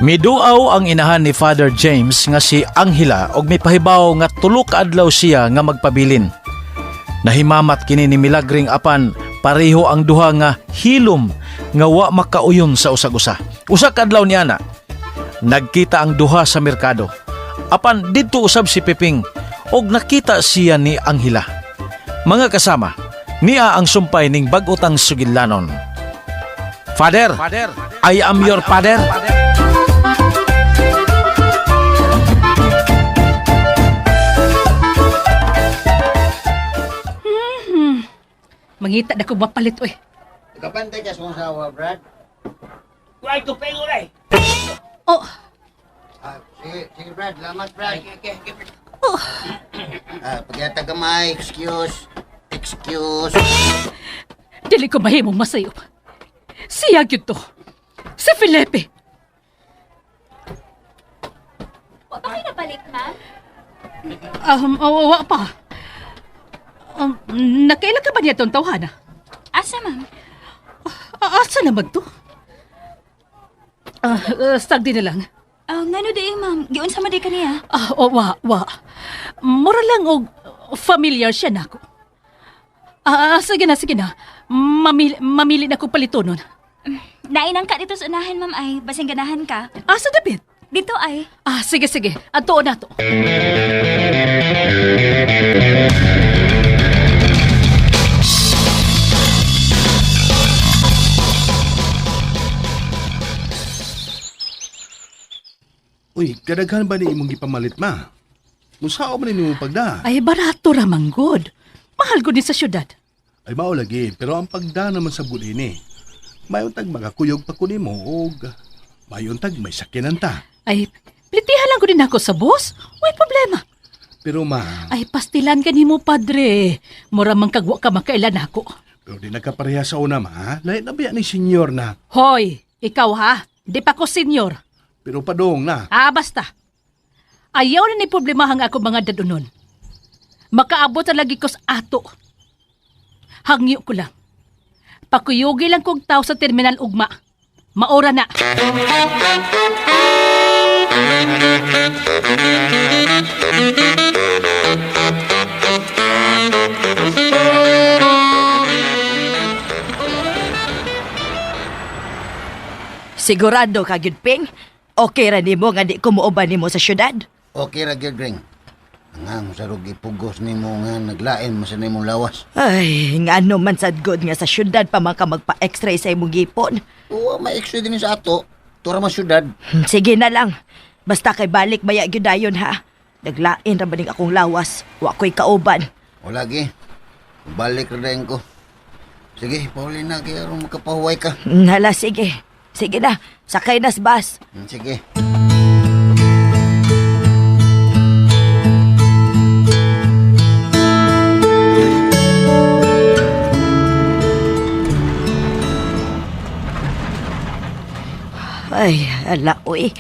Miduaw ang inahan ni Father James nga si Angela og may pahibaw nga tulo ka adlaw siya nga magpabilin. Nahimamat kini ni Milagring apan pareho ang duha nga hilom nga wa makauyon sa usag-usa. Usa ka adlaw niya na nagkita ang duha sa merkado. Apan didto usab si Piping og nakita siya ni Angela. Mga kasama, niya ang sumpay ning bag-otang sugidlanon. Father, I am your father. Mangita na ko mapalit, oy. Kapantay ka sa asawa, Brad. Why to pay ulit? Oh, Sige, Brad. Lamat, Brad. Okay. Pagyata ka may excuse. dili ko mahimong masayop. Siya gyud to. Si Felipe. Wa pa kayo napalit, ma'am? Wa pa. Nakailan ka ba niya itong tawhana? Asa, ma'am? Asa naman to? Stagdi na lang. Ngano di, ma'am? Giun sa maday kaniya? Wa. Mura lang og familiar siya nako. Sige na. Mamili na ko palitonon. Nainang ka dito sa unahan, ma'am, ay. Basing ganahan ka. Sa David? Dito ay. Sige. Adto na to. Uy, kadaghan ba ni imong gipamalit ma? Musao man ni imong pagda? Ay, barato ramang good. Mahal ko din sa syudad. Ay mao lagi, pero ang pagda naman sa bulini. Mayon tag magakuyog pa ko nimo og mayon tag may sakyanan ta. Ay, plitihan lang ko din ako sa boss. May problema. Pero ma, Ay, pastilan ka ni mo, padre. Mura mang kagwa ka makailan ako. pero di nagkapareha sa una ma, lahi na biya ni senyor na. Hoy, ikaw ha? Di pa ko senyor. Pero padong na. Basta. Ayaw na ni problemahang ako mga dadunon. Makaabot na lagi ko sa ato. Hangyo ko lang. Pakuyugi lang kong tao sa terminal ugma. Maora na. Sigurado ka, Ping? Okay ra nimo nga di kumuuban nimo sa syudad? Okay ra, Gring. Ang sa rugi pugos ni mo nga naglain mo sa nimong lawas. Ay, ngano man sad good nga sa syudad pa man ka magpa-x-ray sa imong gipon. Oo, may extra din sa ato. Tura man syudad. Sige na lang. Basta kay balik maya gyud dayon ha. Naglain ra ba ning akong lawas? Wa ko'y kauban. O lagi. Balik rin ko. Sige, Paulina, kaya rin makapahuway ka. Hala, sige. Sige na. Sakay nas bus. Sige. Ay, ala, uy.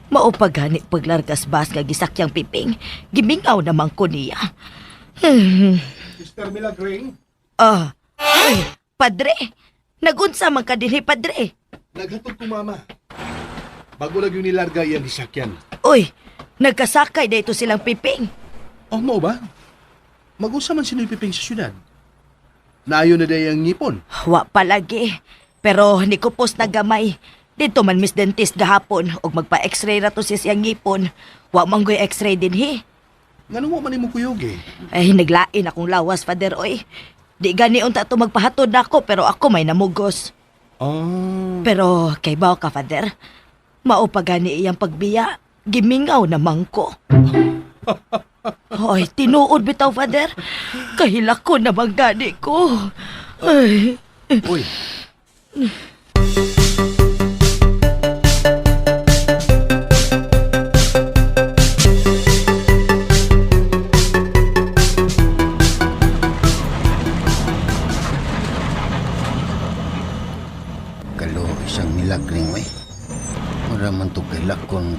Maupagani paglargas bus nga gisakyang Piping. Gimingaw naman ko niya. Sister Milagring, Ay, padre. Nagunsa man ka dinhi, padre. naghatod ko mama. Bago lang yung nilarga yan disakyan. Uy, nagkasakay na ito silang Piping. Oh, mo ba? Mag-usa man sinipiping sa syudad. Naayon na day ang ngipon. Wa palagi. Pero ni ko post na gamay. Dito man Miss Dentist gahapon og magpa-x-ray ra to siya siyang ngipon. Wa man goy x-ray din hi. Ngano mo man imo kuyog eh? Ay naglain akong lawas, Father, oy. Di gani unta to magpahatod nako pero ako may namugos. Oh. Pero kay bao ka, Father. Mao pa gani iyang pagbiya. Gimingaw naman ko. Hoy, tinuod bitaw, Father. Kahila ko naman gani ko. Ay. Uy. Kalo isang Milagring, way. Mura man to kay lakon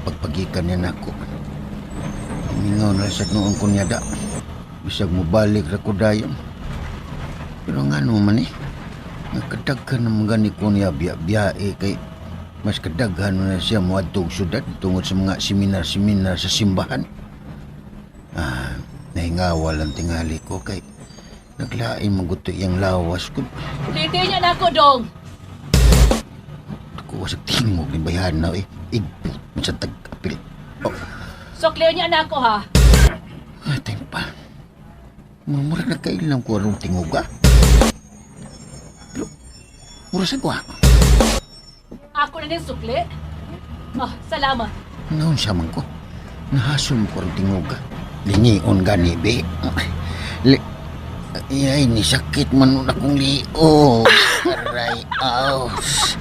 pagpagikan niya nako. Mingaw na sa noon ko niya da. Bisag mo balik ra ko dayon. Pero nga man eh. Nagkadagkan na mga ni ko niya biya-biya kay Mas kadaghan na siya moadtog syudad tungod sa mga seminar-seminar sa simbahan. Nahingawal ang tingali ko kay naglain maguto iyang lawas ko. Ulitin niya na ako, Dong. Ako wasag tingog ni bayan na Igbot mo sa tag-apil. Sukliw niya na ako, ha? Time pa. Murag na kailang ko anong tinguga. Pero, mura sa gwa. Ako na din sukli. Salamat. Naon siya man ko. Nahasol mo ko anong tinguga. Lingion gani, be. Ay, ni sakit man nun akong lio. Aray, aus.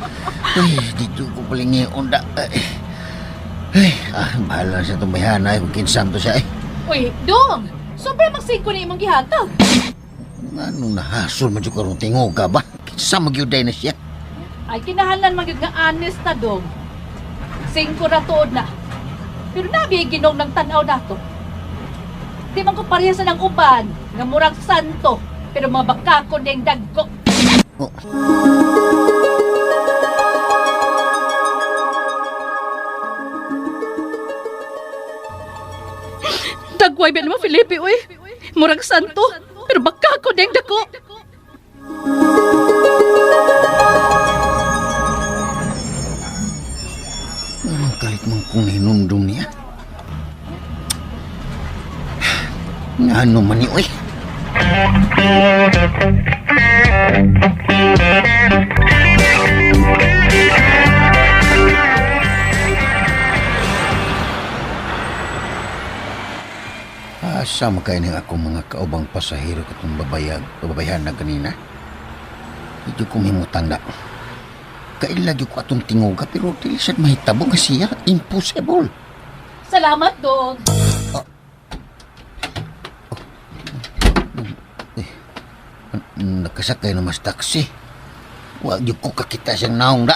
Ay, dito ko palingion da. Bahala sa itong bayhanay kung kinsam to siya. Uy, Dong! Sobrang magsingko na imong gihatag. Anong nahasol mo dyan ko anong tinguga ba? Kinsam magyuday na siya. Ay, kinahanglan magyud nga honest na, Dong. Singko na tuod na. Pero nabi ginong ng tanaw nato. Di man ko pareha sa ng uban, nga murag santo, pero mga bakako na yung dagko. Dagway ba naman, Felipe, uy? Murag santo, pero bakako na yung dagko. Anong kalit mong kung hinumdum niya? Ano man ni, uy? Asa makain ng ako mga kaubang pasahero katong babayahan na kanina? Hindi ko mahimutang na. Kailagyo ko atong tinguga pero dili siya mahitabo nga siya. Impossible. Salamat, Dong. Nakasakay na mas taksi. Huwag yung ko kakita siyang naong da.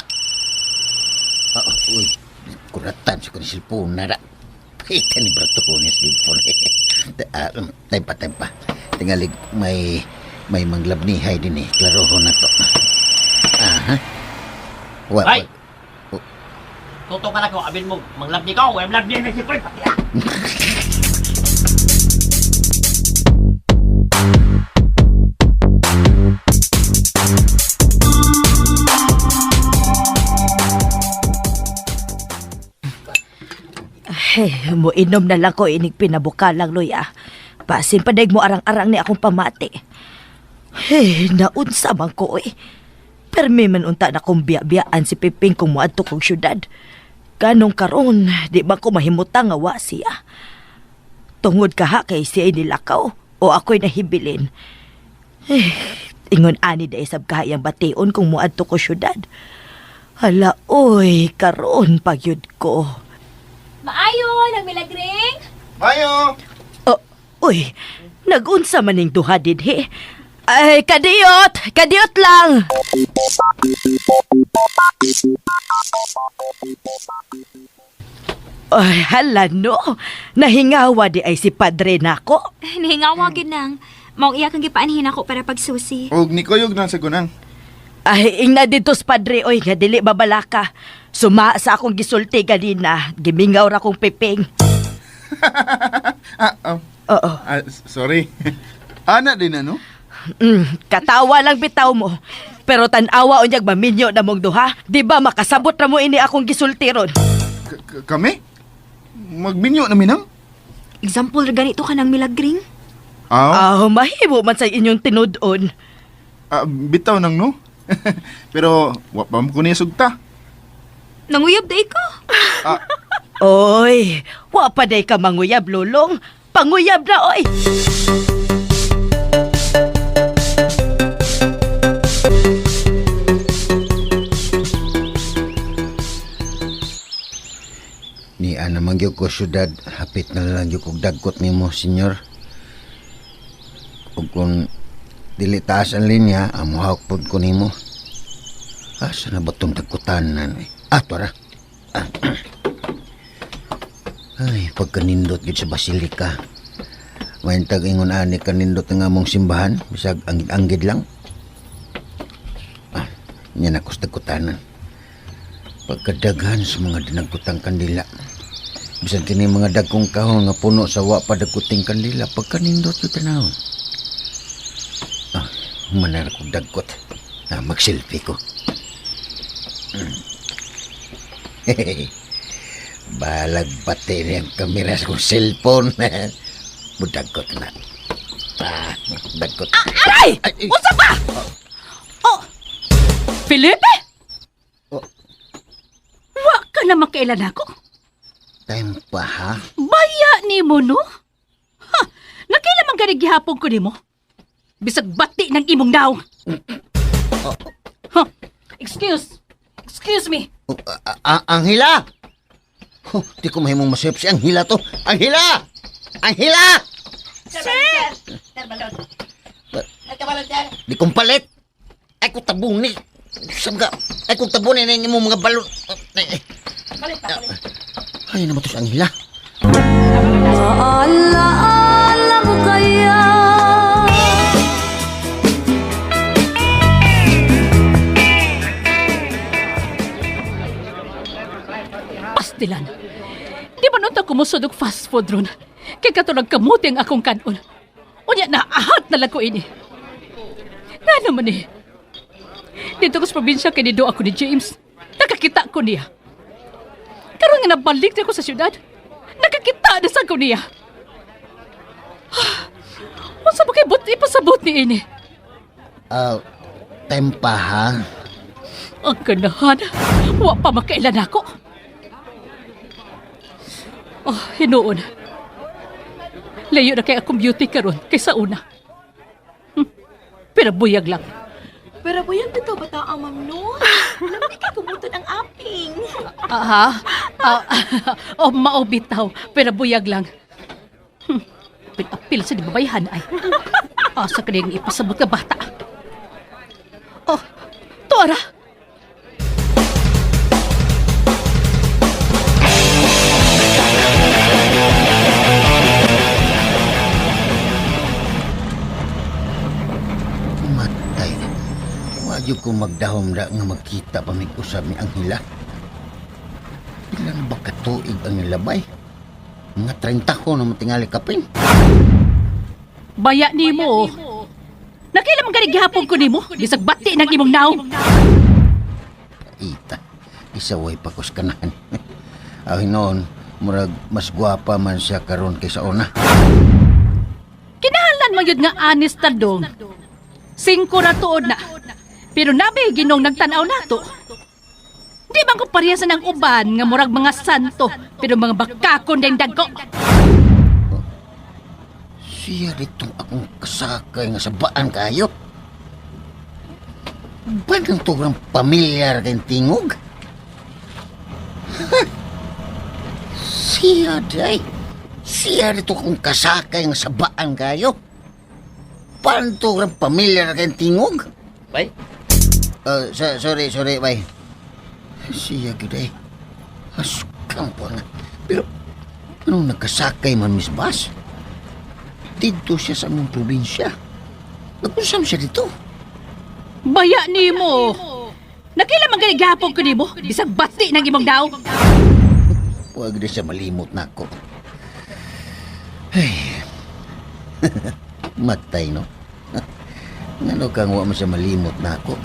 Uy, kuratan sa kong silpon na da. Kita ni Brato ko ni silpon. Time pa. Tingalig may manglabnihay din eh. Klaroho na to. Ay! Tuto ka na ko, abin mo, manglabni ka, manglabni na si Fred. Mo inom na lang ko inig pinabukalang, Loya. Pasin pa mo arang-arang ni akong pamati. Naunsa man ko Permi man unta na kong biya-biyaan si Piping kung muadto kong syudad. Ganong karon, di ba ko mahimutang nga wa siya? Tungod kaha kay siya nilakaw o ako'y nahibilin. Ingon ani day sab kahayang bation kung muadto ko syudad. Hala, oy, karon pagyud ko. Maayo, nagmilagring? Mayo! Uy, nagunsa maning duha didhi. Ay, kadiyot lang. Ay, hala no. Nahingawa di ay si padre nako. Nahingawa ginang. Maong iya kang gipaanhin ako para pagsusi. Og ni Koyog na sa gunang. Ay, ingna dito sa padre, oy, nga dili babalaka. Suma sa akong gisulti ganina, gimingaw ra kong Piping. Oo. Sorry. Ana din ano? Katawa lang bitaw mo. Pero tanawa unyag maminyo na mong duha. Di ba makasabot ra mo ini akong gisulti ron? Kami? Magminyo na minang? Example ra ganito ka ng milagring? Mahimo man sa inyong tinudon. Bitaw nang no? Pero wa pa mo kuno sugta. Nanguyab day ka? Oy, wa pa day ka manguyab, Lulong. Panguyab na, oy! Ni ana man gyud ko syudad, hapit na lang gyud kog dagkot nimo, senyor. Ug kung dili taas ang linya, amuhawk pod ko nimo. Asa na ba itong dagkotanan? Tara. Ay, pagkanindot gyud sa basilika. May tag ingon ani kanindot nga among simbahan, bisag anggid-anggid lang. Nya na ko sa dagkotanan. Pagkadaghan sa mga dinagkutang kandila. Bisan kini mga dagkong kahon nga puno sa wa padagkuting kandila pagkanindot yung tanawon. Manar ko dagkot. Mag-selfie ko. Balag pati niyang kamera sa kong cellphone. Budagkot na. Dagkot. Aray! Unsa pa? Oh! Felipe? Oh. Wa ka na makailan ako? Time pa ha? Baya ni mo, no? Ha! Nakailan man ganig gihapon ko ni mo? Bisag bati ng imong daw. Ha! Excuse me. Anghila! Di ko mahimong masayap si Anghila to. Anghila! Anghila! Sir! Sir, balon. Ay, kabalon, sir. Di kong palit. Ay ko tabong ni. Samga. Ay ko tabong ni mo mga balon. Balit, balit. Ay naman to si Anghila. Maalaala mo kaya? Pastilan. Di ba nun ta kumusod og fast food ron? Kay katulog kamuti ang akong kanon. Unya na ahat na lang ko ini. Na naman eh. Dito ko sa probinsya kay nido ako ni James. Nakakita ko niya. Karon nga nabalik na ko sa syudad. Nakakita na sa ko niya. Unsa ba kay buti pasabot ni ini? Time pa ha? Ang ganahan. Wa pa makailan ako. Oh, hinuon. Layo na kay akong beauty karon kaysa una. Pero buyag lang. Pero buyang dito bata ang ma'am no? Lamig ka kumuton ang aping. Oh, maobitaw. Pero buyag lang. Pinapil sa di babayhan ay. Asa ka niyang ipasabot ka bata. Oh, Tora! Matay. Wayo ko magdahom na nga magkita pa may usab ni Anghila. Ilan ba katuig ang nilabay? Mga 30 ko na matingali kapin. Baya ni mo. Nakailan mong ganigihapon ko ni mo? Bisag bati ng imong naong. Ita, isaway pa ko sa kanahan. Ahin noon, murag mas gwapa man siya karon kaysa una. Kinahanglan mo yun nga anis tadong. 5 na tuod na. Pero nabi ginong nagtanaw nato. Di ba ko pariyasan ng uban nga murag mga santo pero mga bakakon din dagko. Siya ditong akong kasakay nga sabaan kayo. Ba nang tugrang pamilyar kayong tingog? Siya day. Siya dito akong kasakay nga sabaan kayo. Paano tugrang pamilyar kayong tingog? Bay? Sorry, bay. Siya giday. Asukang po nga. Pero, anong nagkasakay man, Miss Bass? Dito siya sa among probinsya. Nagkusam siya dito. Baya ni mo. Nakailan man ganigihapon ko ni mo? Bisag bati ng imong daw. Huwag na siya malimot na ako. Ay. Matay, no? Ngano kang wa mo siya malimot na ako?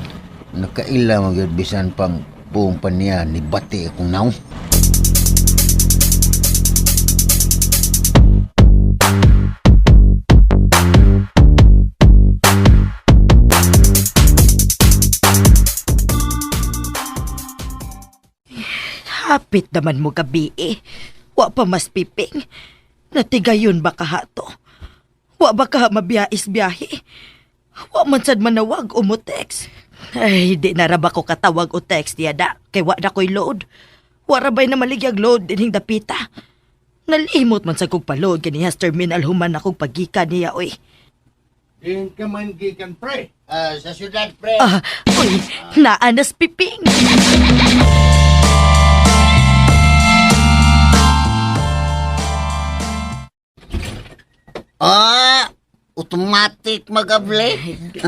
Nakaila magyadbisan pang buong pa niya ni bati akong naong. Hapit naman mo gabi eh. Wa pa mas piping. Natigayon ba kahato? Wa ba ka mabiyais-biyahe? Wa man sad manawag o mo text. Ay, di na ra ba ko katawag o text niya da. Kay wa na ko'y load. Wa ra ba'y na maligyag load dining dapita. Nalimot man sa kong paload kanihas terminal human akong pagikan niya, oy. Din ka man gikan, pre. Sa syudad, pre. Uy, naanas piping. Automatic magable.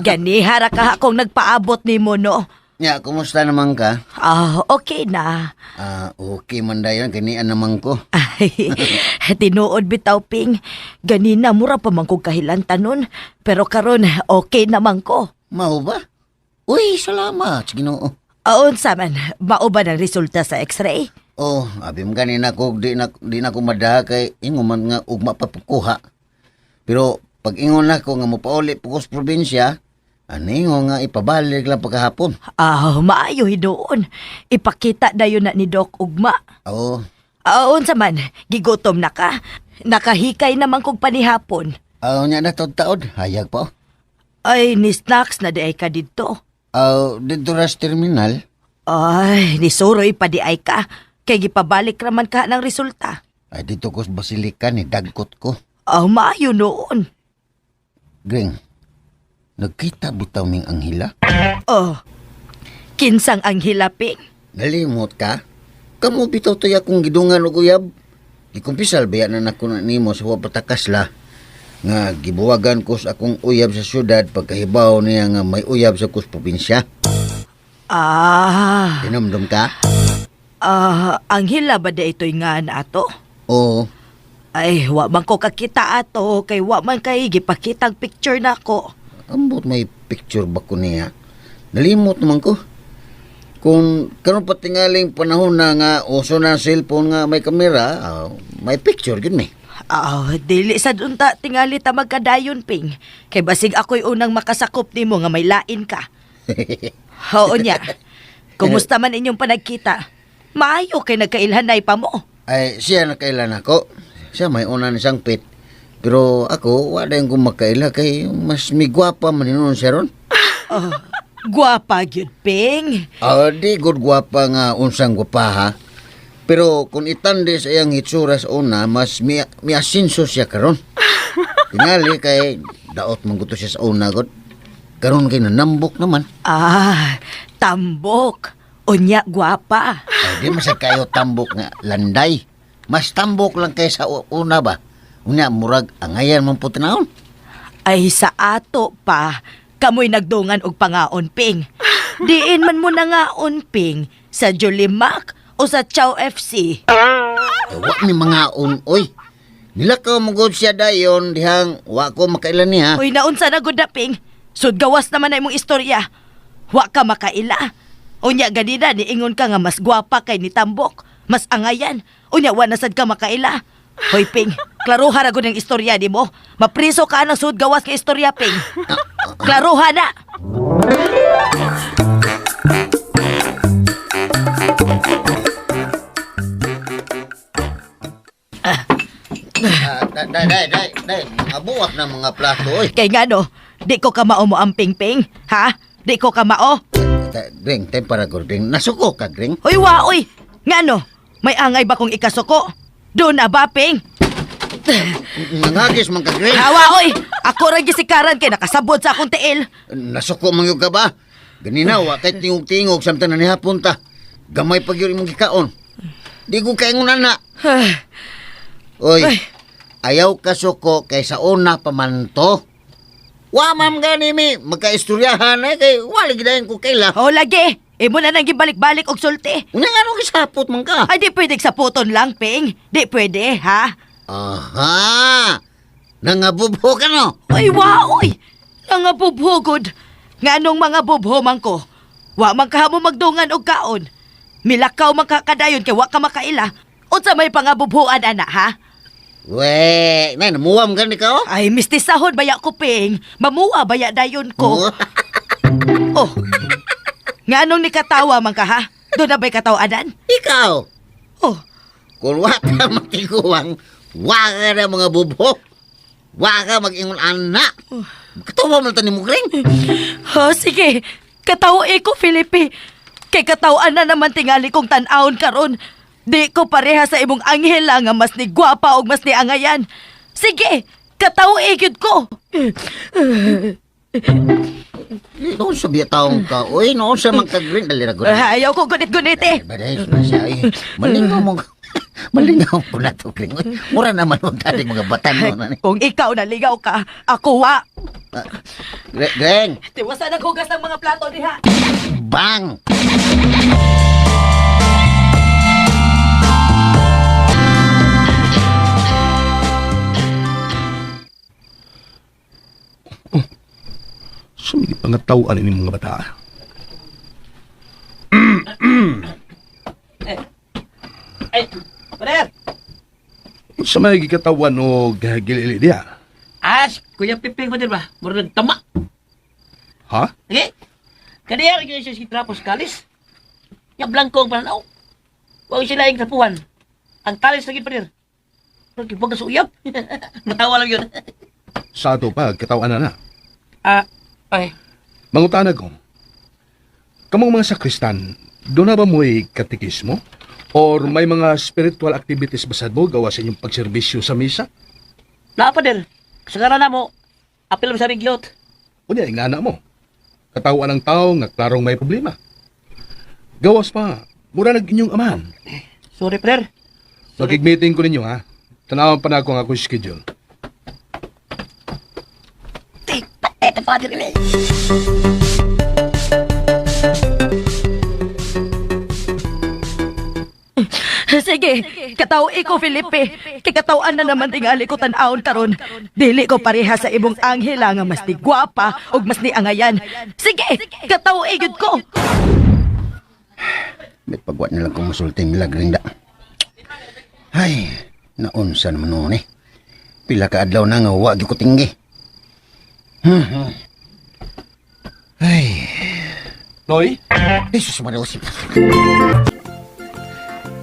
Ganihara ka akong nagpaabot ni mo, no? Ya, kumusta naman ka? Okay na. Okay man dayon, ganian naman ko. Ay, tinuod bitaw, Ping. Ganina, mura pa man kong kahilantan nun. Pero karon okay naman ko. Mao ba? Uy, salamat, Ginoo. Aon saman, mao ba ng resulta sa x-ray? Oh, abim ganina ko, di na ko madaha kay ingon man nga ugma papukuha. Pero pag ingon na ko nga mopauli po ko sa probinsya, ingon nga ipabalik lang pagkahapon. Maayo hidoon. Ipakita dayon na ni Doc ugma. Oo. Aon saman, gigutom na ka. Nakahikay naman kong panihapon. Nya na taod, hayag pa. Ay, ni snacks na di ay ka dito. Dito ras terminal. Ay, ni Suroy pa di ay ka. Kay gipabalik raman ka ng resulta. Ay, dito ko sa Basilica ni dagkot ko. Maayo noon. Gring, nagkita bitaw ming anghila? Kinsang ang hilaping. Nalimot ka? Kamu bitaw to akong gidungan o uyab. Ikumpisal baya na nako na nimo sa wapatakas la. Nga gibuwagan ko sa akong uyab sa syudad pagkahibaw niya nga may uyab sa kus probinsya. Tinamdom ka? Ang hila ba da ito'y nga na ato? Oo. Ay, wa man ko kakita ato, kay wa man kay gipakitang picture na ko. Ambot may picture ba ko niya? Nalimot naman ko. Kung karon pa tingaling panahon na nga uso na cellphone nga may kamera, may picture gud ni. Dili sa dunta tingali ta magkadayon, Ping. Kay basig ako'y unang makasakop nimo nga may lain ka. Oo niya. Kumusta man inyong panagkita? Maayo kay nagkailhanay pa mo. Ay, siya nakailan ako. Siya may una ni sangpit. Pero ako, wala yung kumakaila kay mas migwapa man yun siya ron. Guwapa gyud, Ping. Di good gwapa nga unsang gwapa ha. Pero kung itandi sa iyang hitsura sa una, mas miasinso siya karon. Tingali kay daot man gusto siya sa una god. Karon kay nanambok naman. Tambok. Unya guwapa. Ay, di masay kayo tambok nga landay. Mas tambok lang kay sa una ba? Unya murag angayan man po tinahon. Ay sa ato pa, kamoy nagdungan og pangaon, Ping. Diin man mo na ngaon, Ping, sa Julimac o sa Chow FC. Wa mi mga oy. Nilakaw mo gud siya dayon dihang wa ko makailan niya. Uy, naunsa na gud na, Ping. Sud gawas naman na imong istorya. Wa ka makaila. Unya ganina niingon ka nga mas gwapa kay ni Tambok. Mas angayan. Unya wa na sad ka makaila. Hoy, Ping, klaruha na gud ang istorya di mo. Mapriso ka ng sud gawas kay istorya, Ping. Klaruha na. Day, mga buwak na mga plato, oy. Kay nga no, di ko ka mao mo ang Ping-Ping, ha? Di ko ka mao. Gring, tempara ko, Gring. Nasuko ka, Gring. Uy, oy! Nga no, may angay ba kong ikasuko? Doon na ba, Ping? Nangagis man ka, Gring. Hawa, oy! Ako rin gisikaran kay nakasabot sa akong tiil. Nasuko man yung ka ba? Ganina, wa kay tingog-tingog samtang na nihapon ta. Gamay pag yun mong gikaon. Di ko kaingunan na. Oy, ayaw ka suko kay sa una pamanto. Wa ma'am gani mi, magkaistoryahan kay wala gidayon ko kaila. O lagi, imo na nang gibalik-balik og sulti. Unya nga nung isapot man ka. Ay di pwede sa puton lang, Ping. Di pwede, ha? Aha! Nangabubho ka no? Uy, oy! Nangabubhugod. Nga nung mga bubho man ko, wa man ka mo magdungan og kaon. Milakaw man ka kadayon kay wa ka makaila. Unsa may pangabubhuan ana, ha? We, nay namuwam ka ni ka oh? Ay, mistisahon baya ko, Ping. Mamuwa baya dayon ko. Oh, nga nung nikatawa man ka, ha? Doon na ba'y katawanan? Ikaw, Oh, kung wa ka matiguang, wa ka na mga bubho. Wa ka mag-ingon anak. Katawa mo tani mo, Gring. sige. Katawa ko, Felipe. Kay katawaan na naman tingali kong tan-aon karon. Di ko pareha sa imong anghel nga mas ni gwapa o mas ni angayan. Sige, katawa gyud ko. Noon sa biya taong ka. Uy, noon sa mga ka-Gring. Dali na gud. Ayaw ko gunit-gunit eh. Baday, siya ay. Malingaw mo. Malingaw ko na to, Gring. Uy, mura naman mo tali mga batan mo na ni. Kung ikaw naligaw ka, ako wa. Gring, Tiwasan ang hugas ng mga plato diha. bang! Sumili pangatawaan ini mga bata. Ay, brother! Sa may gikatawan o gagilili diya. As, Kuya Piping ko din ba? Murag tama. Ha? Okay? Kaniya rin siya si Trapos Kalis. Yung blanco ang pananaw. Huwag sila yung tapuhan. Ang talis lagi pa rin. Pero kipag ka sa uyab. Matawa lang yun. Sa ato pa, katawan na na. Okay. Mangutana ko. Kamong mga sakristan, doon na ba mo'y katikismo? Or may mga spiritual activities basad mo gawa sa inyong pagserbisyo sa misa? Napa din. Kasagaran na mo. Apil mo sa aming giyot. O niya, ingana mo. Katawan ng tao nga klarong may problema. Gawas pa, mura nag inyong aman. Sorry, brother. Magig-meeting ko ninyo ha. Tanawan pa na ako ang akong schedule. Eto, father, ini. Sige, kataw iko Felipe. Kikatawan na naman tingali ko tan-aon karon. Dili ko pareha sa ibong anghela nga mas ni gwapa ug mas ni angayan. Sige, kataw igid ko. May pagwa nilang kong masulting milagring da. Ay, naunsa naman noon eh. Pila ka adlaw na nga wag ko tinggi. Ay, Noy? Jesus Maria.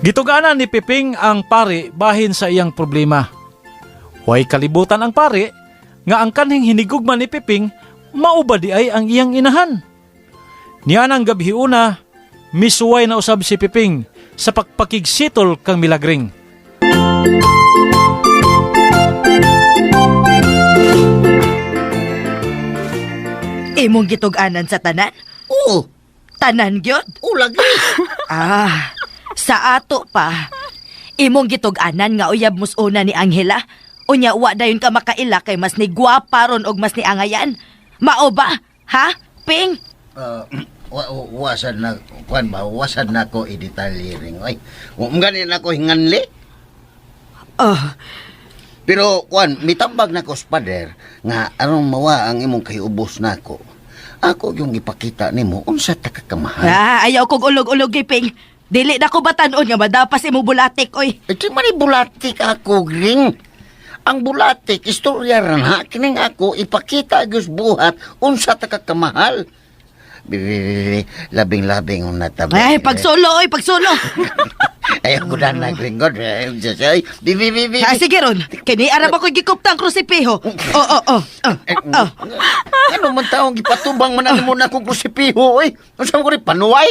Gituganan ni Piping ang pari bahin sa iyang problema. Huway kalibutan ang pari nga ang kanhing hinigugman ni Piping mauba di ay ang iyang inahan. Niya nang gabi una, misuway na usab si Piping sa pagpakigsitol kang milagring. Imong gituganan sa tanan? Oo, Tanan gyud? lagi. Sa ato pa. Imong gituganan nga uyab musuna ni Angela. Unya wa dayon ka makaila kay mas ni gwapa ron og mas ni angayan. Mao ba? Ha? Ping? Wasad na, kuan ba, wasad na ko i-detalyiring. Ay, ganin ako hinganli. Pero, kuan, mitambag na ko, Spader, nga anong mawa ang imong kayubos na ko. Ako yung ipakita nimo unsa ta kakamahal. Ayaw kog ulog-ulog giping. Dili na ko batanon nga madapas imo bulatik oy. Di man bulatik ako, Gring. Ang bulatik, istorya ran ha. Kining ako, ipakita agos buhat unsa ta kakamahal. Labing-labing ang natabi. Ay, pagsulo oy, pagsulo. Ayaw ko na Gringod. Sige ron. Kini ara ba ko gikuptang krusipiho. Ano man taong gipatubang man mo na kong kusipiho, oy. Ano saan ko rin panuway?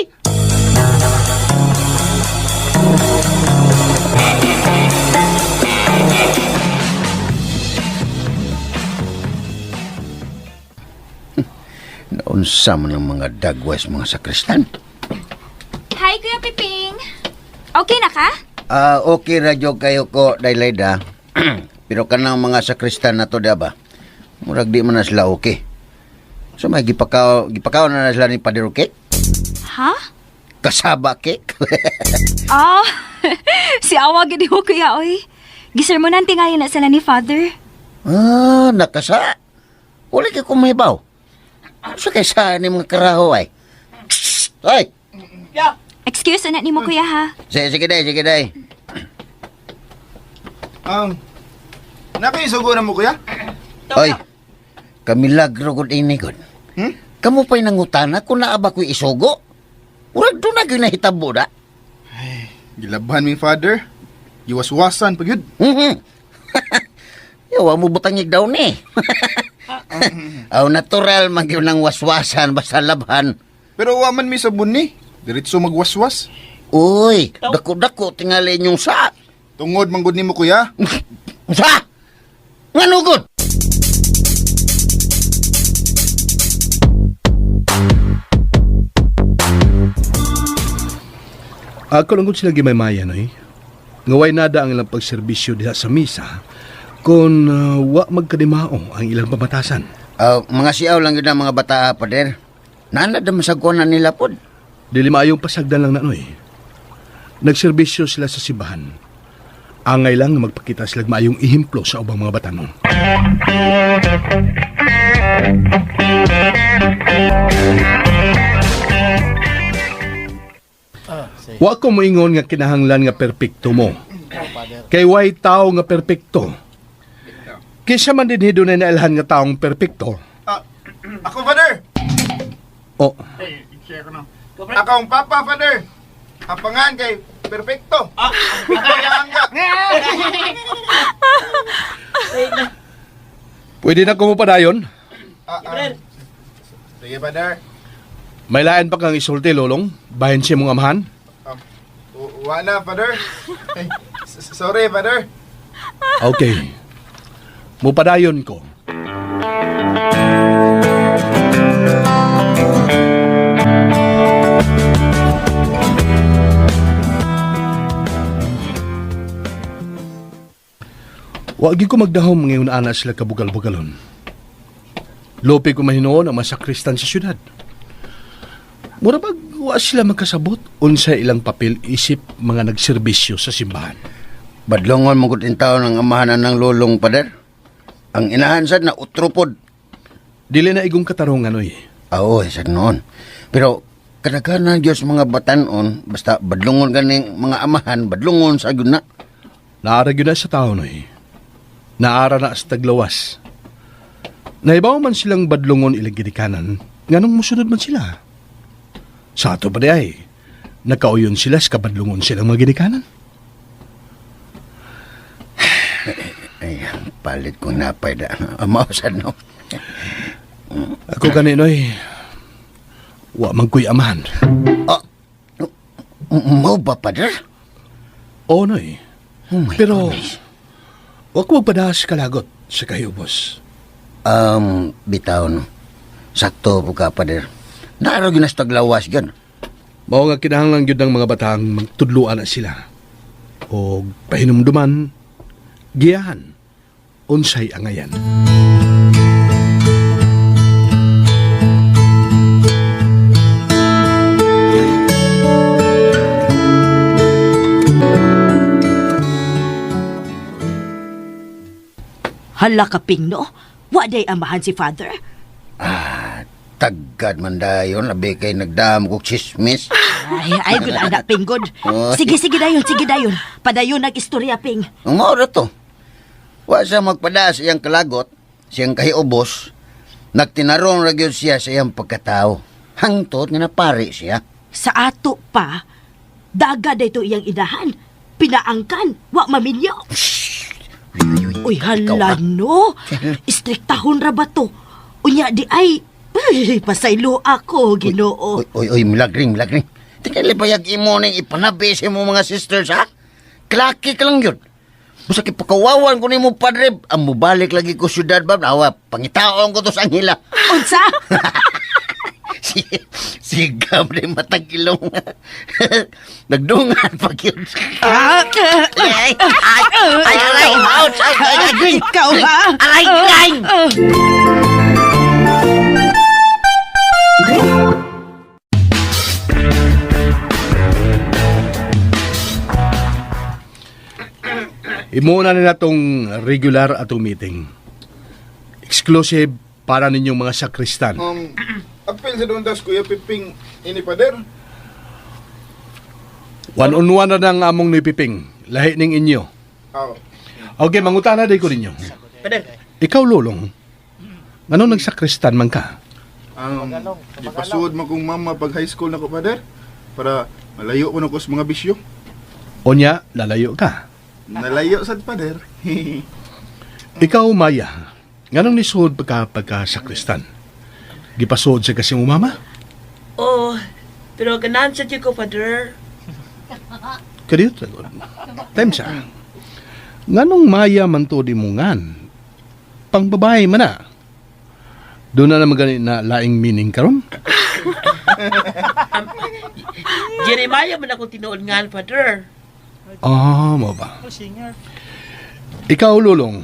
Naunsa man ang mga dagwas mga sakristan. Hi, Kuya Piping. Okay na ka? Okay radyo kayo ko, Daylayda. Pero kanang mga sakristan na to, ba? Murag di man na sila okay. So may gipakaw na sila ni Padre Roque? Ha? Kasaba cake? Si Awa gid ho kuya oy. Gisermonan tingali na sila ni Father. Nakasa. Wala ka kumahibaw. So kaysa ni mga karaho ay. Ay! Excuse na nimo kuya ha. Sige day. Nakaisugo na mo, kuya? Oy, kamilagro gud ini gud. Kamu pa'y nangutana kung naaba ko'y isugo? Urag doon na gyud nahitabo da. Gilabahan ming father. Giwas-wasan pag yun. Yawa mo butangig daw ni. Aw natural magyud nang waswasan basta labhan. Pero waman mi sabon ni. Diretso magwaswas. Uy, dako-dako tingali inyong sa. Tungod manggod nimo, kuya. Sa! Nganugod! Ako lang kung sila gimay-maya, Noy. ngaway nada ang ilang pagserbisyo diha sa misa kung wa magkadimao ang ilang pamatasan. Mga siaw lang yun ang mga bata, pader. Nanad na masagkunan nila pod. Dili maayong pasagdan lang nanoy. Nagserbisyo sila sa simbahan. Angay lang na magpakita sila maayong ihimplo sa ubang mga batanon. Wa ko moingon nga kinahanglan nga perpekto mo. Kay way tao nga perpekto. Kisa man din hidunay na ilhan nga taong perpekto. Ako, Father! O, Akong papa, Father! Ang pangan kay Perfecto! pwede na kumupadayon. Sige, Father. May lain pa kang isulti, Lolong. Bahin siya mong amahan. Wala, Father. Sorry, Father. Okay. Mupadayon ko. Wagi ko magdahom ngayon ana sila kabugal-bugalon. Lopi ko mahinoon ang masakristan sa syudad. Murabag wa sila magkasabot unsa ilang papel isip mga nagserbisyo sa simbahan. Badlongon mong tao ng amahanan ng lulong, pader. Ang inahan sad na utropod. Dili na igong katarungan oy. Oo, sad noon. Pero kadaghanan Diyos mga batanon, basta badlongon ganing mga amahan, badlongon sa na. Naara gyud na sa taon oy. Naara na sa taglawas. Naibaw man silang badlongon ilang gidikanan, nganong musunod man sila. Sa ato pa di ay, nakauyon sila sa kabadlongon silang mga gidikanan. Ay, palit ko napay da. Amawasan, no? Ako ganinoy, wa magkuy amahan. Mau ba, pader? Oo, noy. Oh my Pero, goodness. wa ko magpadahas kalagot sa kayo, boss. Bitaw, no? Sakto po ka, pader. Naarog yun na sa taglawas gan. Mao nga kinahanglan gyud ng mga batang magtudluan na sila. O pahinumduman, giyahan, unsay angayan. Hala ka, Ping, no? Wa day amahan si Father. Taggad man dayon, labi kay nagdam kong chismis. Ay, good anak, Ping, good. Oy. Sige dayon. Padayon nag-istorya, Ping. Ang maura to. Wa siya magpada sa iyang kalagot, siyang kahiubos. Nagtinarong ragyod siya sa iyang pagkatao. Hangtot nga napari siya. Sa ato pa, daga dayto iyang inahan. Pinaangkan, wa maminyo. Uy, hala, no? Istriktahon ra ba to? Unya di ay pasaylo ako, Ginoo. Uy, milagring. Tingnan payag imo ning ipanabi sa mo mga sisters, ha? Klaki ka lang yun. Busa kipakawawan ko ni mo, padre. Ang mubalik lagi ko syudad, ba? Awa, pangitaon ko to sa Anghela. Unsa? Sigam rin matag ilong. Nagdungan pag yun. Ay, ouch! Agay ka, ha? Aray! Imuna nila tong regular atong meeting. Exclusive para ninyong mga sakristan. Apel sa doon das, Kuya Piping, ini, Father. One-on-one na ng among nipiping. Lahi ning inyo. Oh. Okay, mangutana day ko ninyo. Pader, Ikaw, Lulong, anong nagsakristan man ka? Ipasuod mo kong mama pag high school na ko, Father. Para malayo ko na ko sa mga bisyo. Onya, lalayo ka. Nalayo sad, Father. Ikaw, Maya, nganong nisuod pagka sakristan? Gipasuod sa kasi mo, mama? oh, pero ganahan sa ko, Father. Kadiyot, time sa. Nganong Maya man to di mo ngan? Pang babae man na. Doon na naman ganit na laing meaning karon. Jeremiah man ako tinuod nga, Father. Mo ba? Ikaw, Lulong,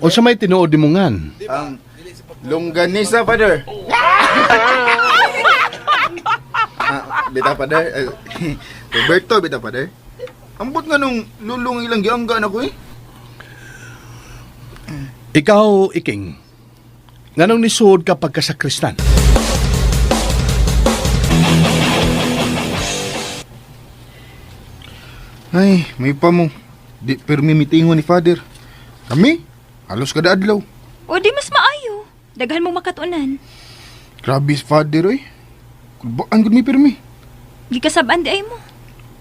o sa may tinuod mo ngan? Ang longganisa, Father. Bita, Father. Roberto, bita, Father. Ambot nga nung lulong ilang giangga na ko eh. Ikaw, Iking, nganong nisuod ka pagkasakristan? Ay, may pa mo. Di permi mitingon ni Father. Kami, halos kada adlaw. O di mas maayo. Daghan mo makatunan. Grabe, Father, oy. Kulbaan gud mi permi. Gikasabaan di ay mo.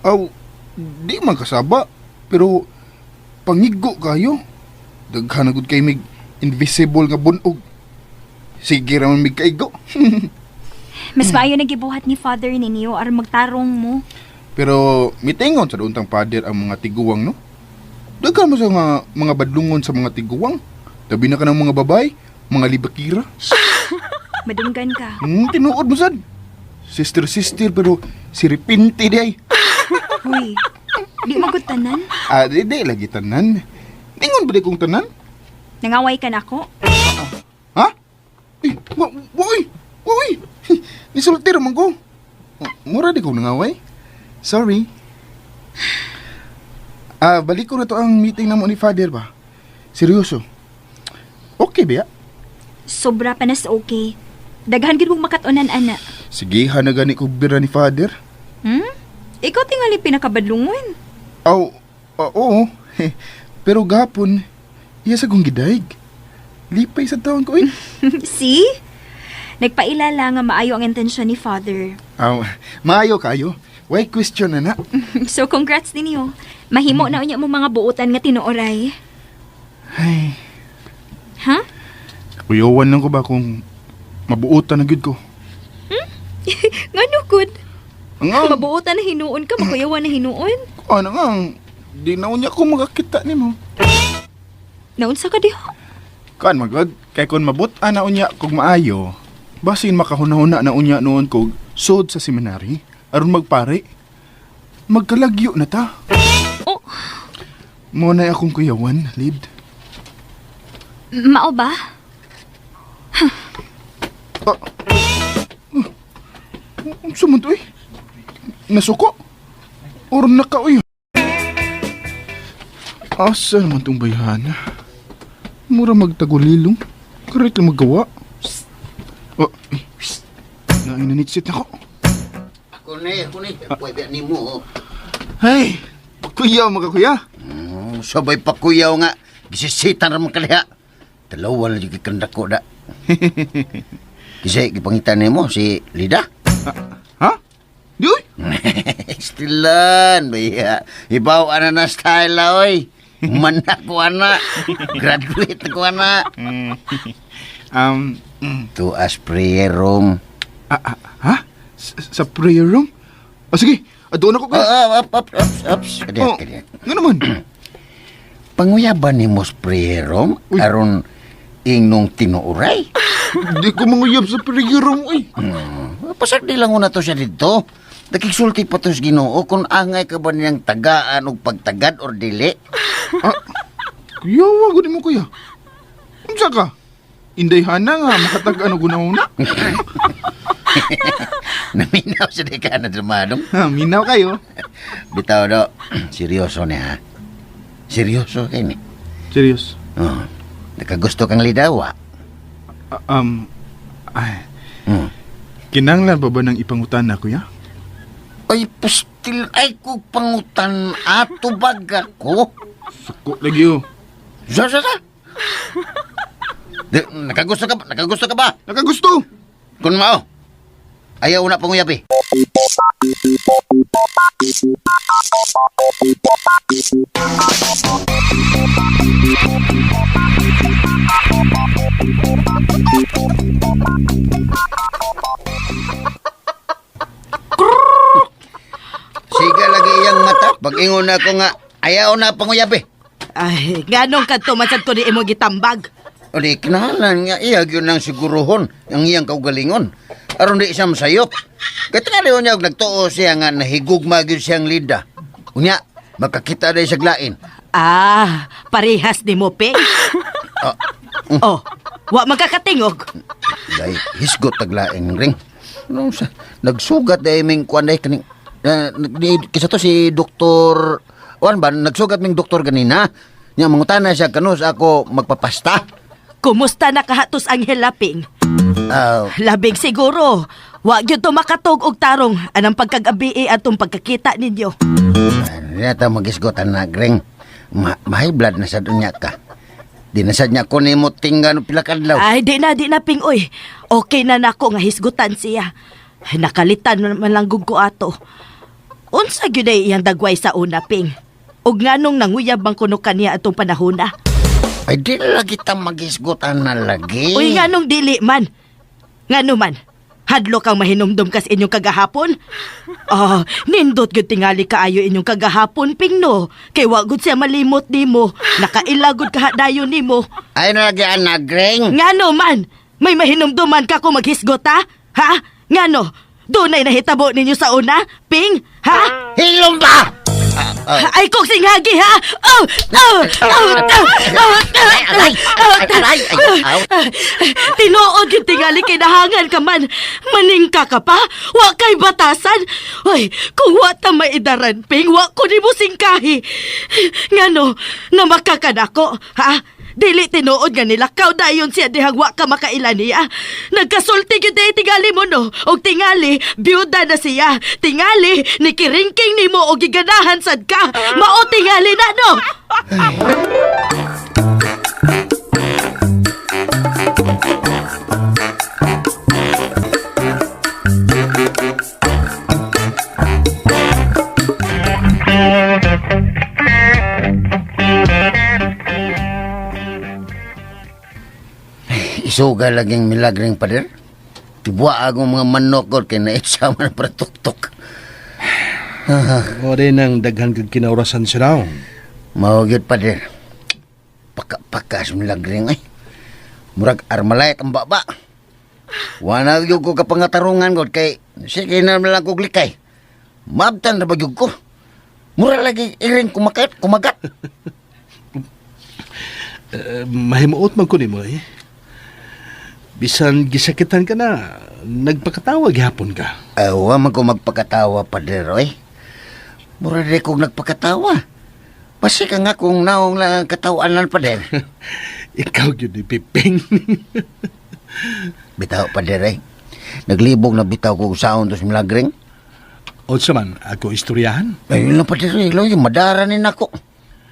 Aw, di man kasaba. Pero, pangigo kayo. Daghan na gud kay mig invisible nga bunog. Sige raman mig kaigo. Mas maayo nagibuhat ni Father ninyo aron magtarong mo. Pero, mitingon sa untang Father ang mga tiguwang, no? Daghan mo sa mga badlungon sa mga tiguwang. Tabi na ka ng mga babay, mga libakira. Madunggan ka. Tinuod mo sad. Sister, pero si Repinti di ay. Uy, di magutanan. Di lagi tanan. Tingon ba di kong tanan? Nangaway ka na ako. Ha? Woy! Nisulti raman ko. Mura di ko nangaway. Sorry. Balik ko na to ang meeting na mo ni Father ba? Seryoso. Okay ba? Sobra pa na sa okay. Daghan gid mong makatunan, ana. Sige, hanagani ko bira ni Father. Ikaw tingali pinakabadlungon. Oo. Pero gapon, iya sa kong gidaig. Lipay sa taon ko eh. See? Nagpailala nga maayo ang intensyon ni Father. Maayo kayo. Why question na na? So congrats ninyo. Mahimo na unya mo mga buutan nga tinuoray. Ay, Ha? kuyawan lang ko ba kung mabuutan na gud ko? Ngano good? Ang Mabuutan na hinuon ka, makuyawan na hinuon. ano nga, di na unya ko magakita ni mo. Naunsa ka diha? Kan magod, kay kung mabutan na unya kung maayo, basin makahuna-huna na unya noon kog sod sa seminary, aron magpare. Magkalagyo na ta. Oh. Mo na akong kuyawan, Lid. Mao ba? Sumunto eh. Nasuko? Or nakaoy? Asa naman tong bayhana? Mura magtagulilong. Karit lang magawa. Nainanitsit na ko. Ako ni. Pwede ni mo. Hey, pakuyaw mga kuya. Sabay pa kuyaw nga. Gisisitan naman kaliha. Dalawa lang yung kandak ko da. Kasi gipangitan mo si Lida. Ha? Di oy? Stilan, baya. Ibaw ana na style la, oy. Manak ko ana. Graduate ko ana. To as prayer room. Ha? Sa prayer room? Sige, doon ako kuya. Ups. Kadiyat. Nga naman. Panguyaban ni mo sa prayer room, Uy. aron ingnong tinuuray. Di ko manguyab sa prayer room, oy. Pasag di lang una to siya dito. Nakiksulti pa to sa Ginoo kung angay ka ba niyang tagaan o pagtagad or dili. Kuya, wag mo kuya. Unsa ka? Indayhana nga, makatagaan o gunahuna. Naminaw siya di ka na dramadong. Minaw kayo. Bitaw do, seryoso niya ha. Seryoso kayo ni. Serious. Nakagusto kang lidawa. Kinanglan pa ba ng ipangutan na kuya? Ay, pastil ay ko pangutan ato baga ko. Suko lagi oh. Sa. Nakagusto ka ba? Nakagusto! Kung mao, ayaw na panguyabi. Siga lagi iyang mata. Pag-ingon ako nga, ayaw na panguyabi. Ay, ganong kadto man sad ko di imo gitambag. O di, kinahalan nga iya yun ang siguruhon ang iyang kaugalingon. Aron di siya masayop. Kaya tingali niya nagtuo siya nga nahigugma yun siyang lida. Unya, makakita day sa glain. Ah, parehas ni mo, Ping. Oh, wa magkakatingog. Day, hisgot taglaing ring. Ano sa, nagsugat day ming kuan day kaning, kisa to si Doktor, wan ba, nagsugat ming doktor ganina. Nya mangutana siya kanus ako magpapasta. Kumusta nakahatos ang hilaping? Labing siguro. Wa gyud to makatog og tarong anang pagkagabi atong pagkakita ninyo. Nata magisgotan na gring. Mahay blood na sa dunya ka. Di na sad niya ko nimo tinggan pila kadlaw. Ay, di na Ping, oy. Okay na nako nga hisgutan siya. Nakalitan man lang gud ko ato. Unsa gyud ay iyang dagway sa una, Ping? Og nganong nanguyab bang kuno kaniya atong panahona? Ay di lagi ta magisgotan na lagi. Uy, nganong dili man? Ngano man? Hadlo kang mahinumdum kas inyong kagahapon? Nindot gyud tingali kaayo inyong kagahapon, Ping, no? Kay wa gud siya malimot nimo. Nakailagod kahadayon nimo. Ay lagi na gring. Ngano man? May mahinumduman ka kung maghisgot, ha? Ha? Ngano? Dunay nahitabo ninyo sa una, Ping? Ha? Hilom ba? Ay, kong singhagi, ha? Tinuod yung tingali kay nahangan ka man. Maningka ka pa? Wa kay batasan? Ay, kung wa ta maidaran, Ping, wa ko ni mo singkahi. Ngano, namaka ka nako, ha? Dili tinuod nga nilakaw dayon siya dihang wa ka makailan niya. Nagkasulti yun dahi tingali mo, no? O tingali, biyuda na siya. Tingali, nikiringking ni mo o giganahan sad ka. Mao tingali na, no? Isuga laging milagring pader. Tibuwa akong mga manok ko kay naitsa man para tuktok. O rin ang daghan kag kinaurasan siya raw. Mawagid pader. Paka-pakas milagring ay. Murag armalay ang baba. Wana yung ko kapangatarungan ko kay sige na lang ko glikay. Mabtan na bagyog ko. Mura lagi iring kumagat. Mahimuot man ko ni mo eh. Bisan gisakitan ka na, nagpakatawa gihapon ka. Awa man ko magpakatawa pader oy. Mura rin kong nagpakatawa. Pasi ka nga kung naong lang ang katawanan pader. Ikaw yun ni Piping. Bitaw pader eh. Naglibog na bitaw ko saon to si milagring. O man, ako istoryahan. Ayun lang pader eh. Lang yung madara ni nako.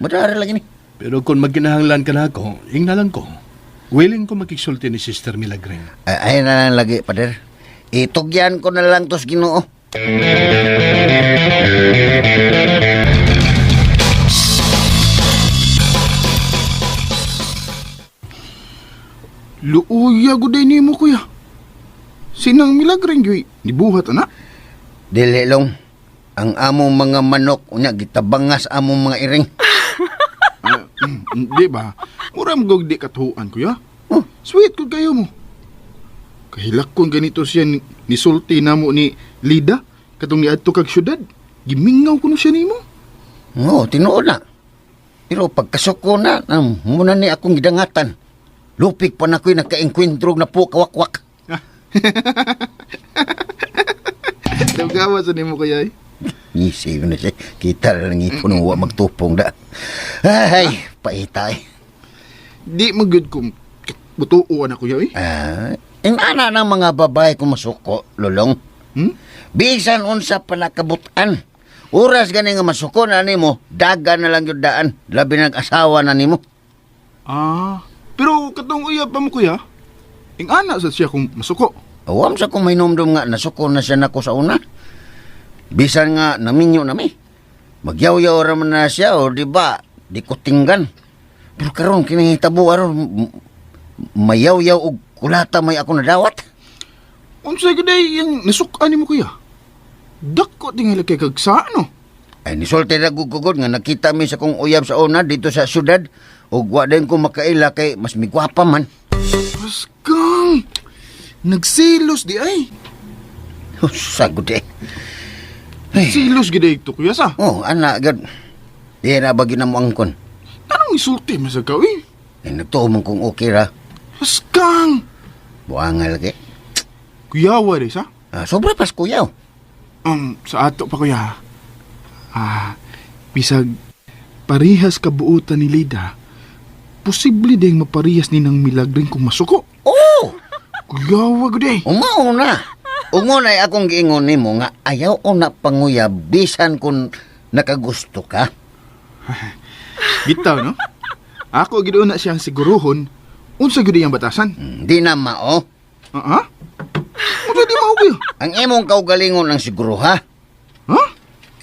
Madara lagi ni. Pero kung magkinahanglan ka na ako, ingnalan ko. Willing ko makiksulti ni Sister Milagring. Ay na lang lagi pader. Itugyan ko na lang tos Ginoo. Luuya guday nimo kuya. Sinang milagring yoy, nibuhat ana. Dili long. Ang among mga manok unya gitabangas among mga iring. Di ba? Muram gog di katuhuan kuya. Sweet ko kayo mo. Kahilakon ganito siya nisulti namo ni Lida katong niadto kag syudad. Gimingaw ko na siya nimo. Oo, tinuod na. Pero pagkasuko na, muna ni akong gidangatan. Lupik pa na ko'y nagka-enkwintrog na po kawakwak. Dawgawa sa nimo kaya eh. Ngisi ko na siya. Kita lang ipon ng magtupong da. Ay, paitay. Di magud ko butuuan ako yaw eh. Ingana ng mga babae kung masuko, lulong. Bisan unsa pa nakabutan. Oras gani nga masuko na nimo, daga na lang yung daan. Labi ng asawa na nimo. Pero katong uyab pa mo kuya, ingana sa siya kung masuko. Awam sa kung may numdum nga nasuko na siya nako sa una. Bisan nga naminyo na mi. Magyaw-yaw raman na siya o di ba, di ko tinggan. Pero karon kinahitabo aron mayaw-yaw og kulata may ako nadawat. Unsa gaday yung nasukan nimo kuya? Dako tingala kay kag sa ano? Ay nisulti na gugugod nga nakita mi sa kong uyab sa una dito sa syudad ug wa din ko makaila kay mas migwapa man. Paskang! Nagsilos di ay. Sagod eh. Silos gid ito kuya sa. Oh, ana gad. Di na ba mo angkon? Anong isulti mo sa gawin? Nagtuo man kung okay ra. Askang! Buangal lagi. Kuyawa rin sa? Sobra pas kuyaw. Sa ato pa kuya. Bisag parihas kabuutan ni Lida, posible ding maparihas ni ng milagring kung masuko. Oo! Kuyawa ko day. Umauna. Umunay akong giingon nimo nga ayaw o na panguyab bisan kung nakagusto ka. Bitaw, no? Ako gidoon na siyang siguruhon, unsa gyud iyang batasan. Di na mao. Unsa di mao kuya? Ang imong kaugalingon ang siguro ha. Ha?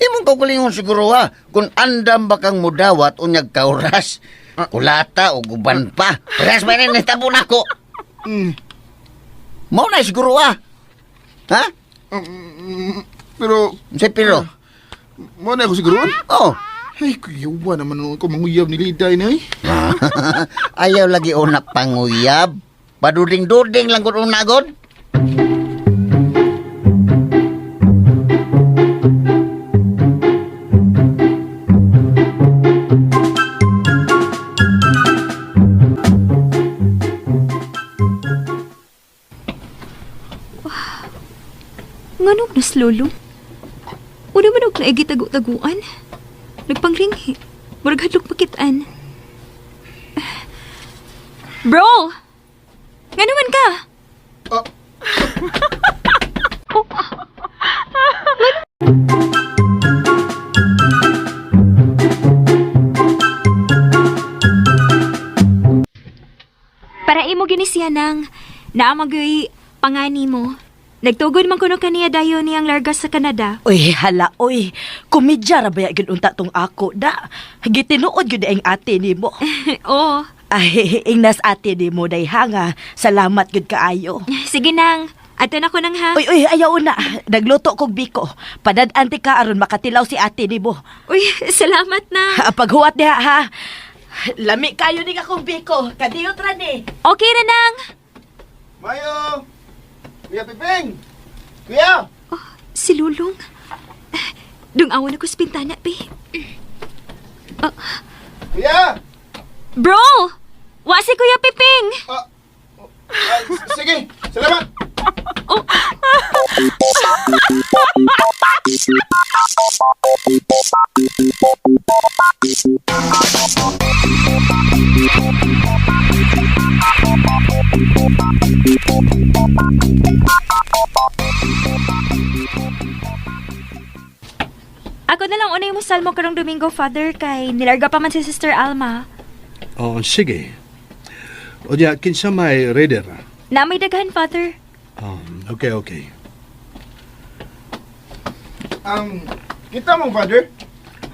Imong kaugalingon siguro ha. Kung andam ba kang mudawat unyag kauras, kulata o guban pa. Parehas ba rin natabon ako? Mao na siguro ha. Ha? Pero, Pero, mo na ako siguruhon? oh, Ay, kuyawa naman ako manguyab ni Lida na eh. ayaw lagi una panguyab. Paduding-duding lang kung unagod. Nganong naslolo? Una man og naigi tagu-taguan. Nagpangringhi. Murag hadlok pakitaan. Bro! Ngano man ka? Para imo ginisya nang naamagay pangani mo. Nagtugod man kuno kaniya dayon niyang largas sa Canada. Uy, hala, uy. Kumidya ra ba yun unta tong ako, da. Gitinuod yun ang ate ni mo. Oo. Ay, ingnas ate ni mo, day hanga. Salamat yun kaayo. Sige nang. Ato na ko nang ha. Uy, ayaw na. Nagluto kog biko. Padad-anti ka aron makatilaw si ate ni mo. Uy, salamat na. Paghuwat niya, ha? Lami kayo ni akong biko. Kadiyot ra ni. Okay na nang. Mayo! Kuya Piping! Kuya! Si Lulong. Dung-awan ako sa pintana, pe. Kuya! Bro! Wasi Kuya Piping! Sige! Salamat! Ako na lang unay mo salmo karong Domingo, Father, kay nilarga pa man si Sister Alma. Oh, sige. O diya, kinsa may reader? Na may daghan, Father. Okay. Kita mo, Father?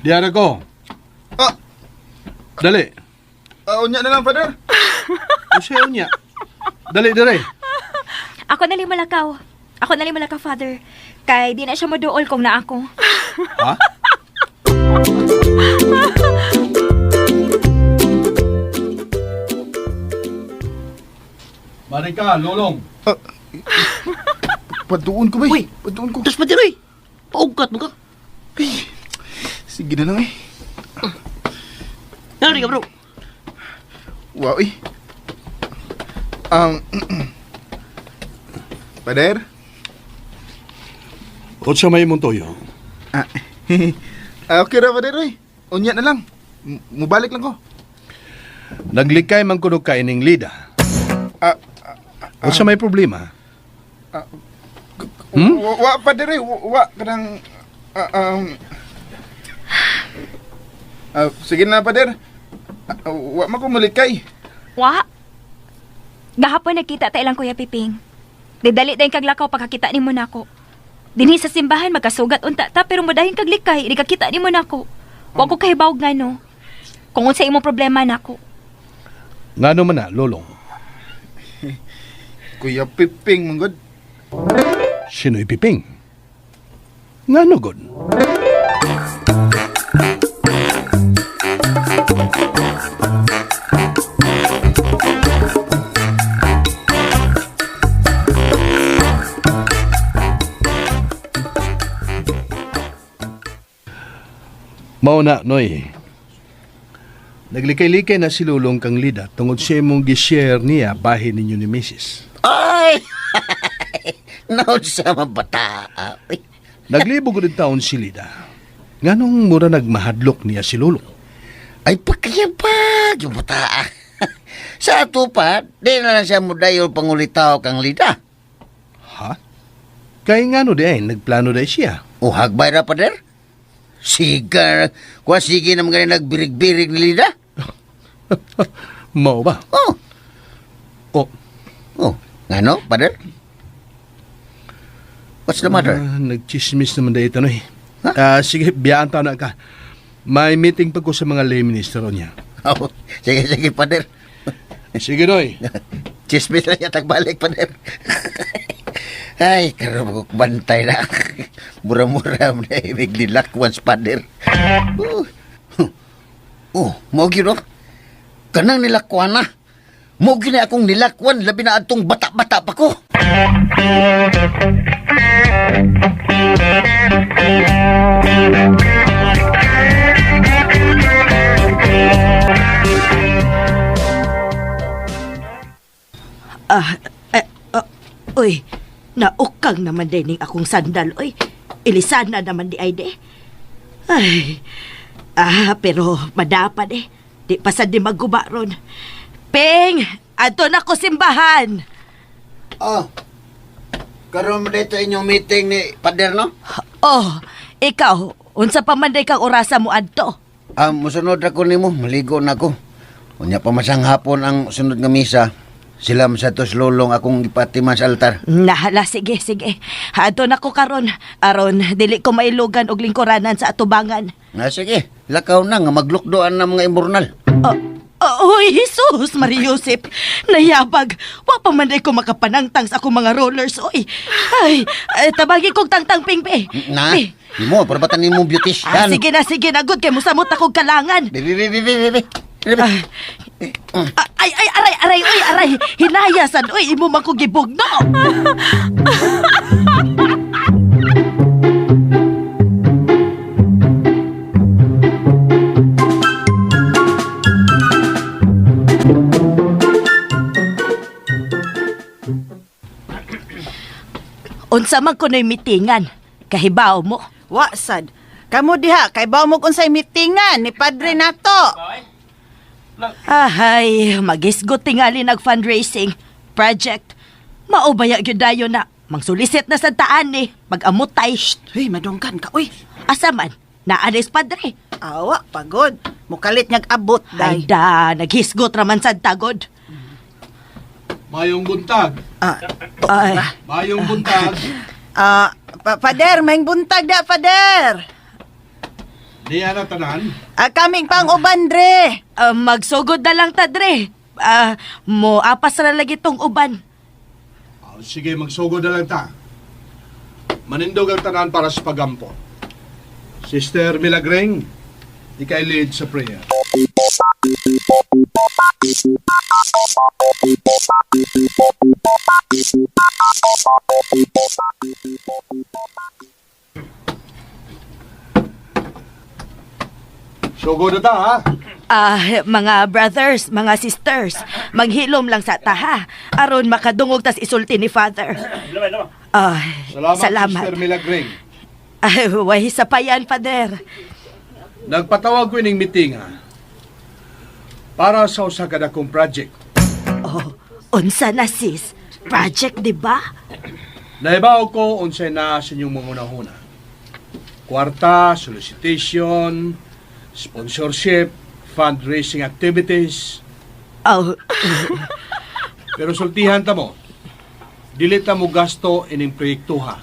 Diara ko. Dali. Unya na lang, Father. O siya niya. Dali. Ako na malakaw, Father. Kay di na siya maduol kung na ako. Ha? Marika, Lolong. Paduon ko ba? Uy! Paduon ko. Tapos pati rin. Paugat mo ka. Ay, sige na lang eh. Nari ka, bro. Wow eh. Pader? O siya may muntoyo. Okay ra, Pader eh. Unya na lang. Mubalik lang ko. Naglikay man kuno ka ining Lida. O siya may problema. Wa, Pader eh. Wa, kanang... sige na, Pader. Wa makumulikay. Wa? Gahapon nagkita tayo lang, Kuya Piping. Didali tayong kaglakaw pagkakita ni mo na ako. Dinhi sa simbahan magkasugat unta ta pero modahin kaglikay di kakita ni mo na ako. Wa ko kahibawog nga no. Kung unsa imong problema nako. Ngano man na, Lolong? Kuya Piping, manggod. Sino'y Piping? Ngano god? Mao na, Noy. Naglikay-likay na si Lulong kang Lida tungod sa imong gishare niya bahin ninyo ni Mrs. Ay! Naon sa mabata. Uy. Naglibog rin taon si Lida. Nganong mura nagmahadlok niya si Lulong? Ay, pagkayapag yung bata. Sa ato pa, di na lang siya mudayo pangulitaw kang Lida. Ha? Kaya nga no di ay, nagplano di siya. O hagbay ra pa der? Siga, kuha sige na mga nagbirig-birig ni Lida. Mao ba? Oh, O, oh, ngano, pader? What's the matter? nagchismis naman dahil ito no eh. Ha? Sige, biyaan tayo na ka. May meeting pa ko sa mga lay minister niya. Oh, sige, pader. Sige noy. Chismis na niya tagbalik, pader. Ay, karoon ko bantay na. Mura-mura na ibig nilak once, pader. Mo gino. Kanang nilakwan na. Mo gini akong nilakwan, labi na atong bata-bata pa ko. Uy, naukang naman din akong sandal, uy. Ilisan na naman di ay de. Ay, pero madapad eh. Di pa sad di magguba ron. Ping, ato na ko simbahan. Oh, karoon mo dito inyong meeting ni pader, no? Oh, ikaw, unsa pa man day kang orasa mo adto? Musunod ako nimo, maligo na ako. Unya pa masang hapon ang sunod nga misa. Sila sa tos lulong akong ipatiman sa altar. Nahala, sige. Ato na ko karon. Aron, dili ko mailugan og lingkuranan sa atubangan. Sige, lakaw na nga maglukdoan ng mga imornal. Uy, Jesus, Mariusip. Nayabag. Wa pa man day ko makapanangtang sa akong mga rollers, uy. Ay, tabagi kong tangtang pingpe. Na, di mo, parabatan ni mong beautician. Sige na, good kay musamot akong kalangan. Bibi. Aray, hinayasan, uy, imo man ko gibugno. Unsa man ko no'y mitingan, kahibaw mo. Wasad. Kamu diha, kay baw mo unsay meetingan ni Padre nato. Ahay, magisgot tingali nag-fundraising project. Maubaya gyud dayon na. Mangsulisit na sa taan ni. Mag-amutay. Uy, madungkan ka, uy. Asa man? Naalis padre. Awa, pagod. Mukalit niyag abot, Ay day. da, naghisgot raman sa tagod. Mayong buntag. Ay, Mayong buntag. Pader, may buntag da, Pader. Di na tanan. Kaming pang uban, Dre. magsugod na lang tadre. Mo apas na lagi tong uban. Sige, magsugod na lang ta. Manindog ang tanan para sa pagampo. Sister Milagreng, di kay lead sa prayer. Sugod na ta, ha? Mga brothers, mga sisters, maghilom lang sa taha. Aron makadungog tas isulti ni Father. Salamat, Sister Milagreng. Wahi sa payan, Father. Nagpatawag ko ining meeting, ha? Para sa usa ka dakong project. Unsa na sis? Project, di ba? Naibaw ko unsay na sa inyong mga unahuna. Kwarta, solicitation, sponsorship, fundraising activities. Pero sultihan ta mo, dili ta mo gasto ining proyekto, ha?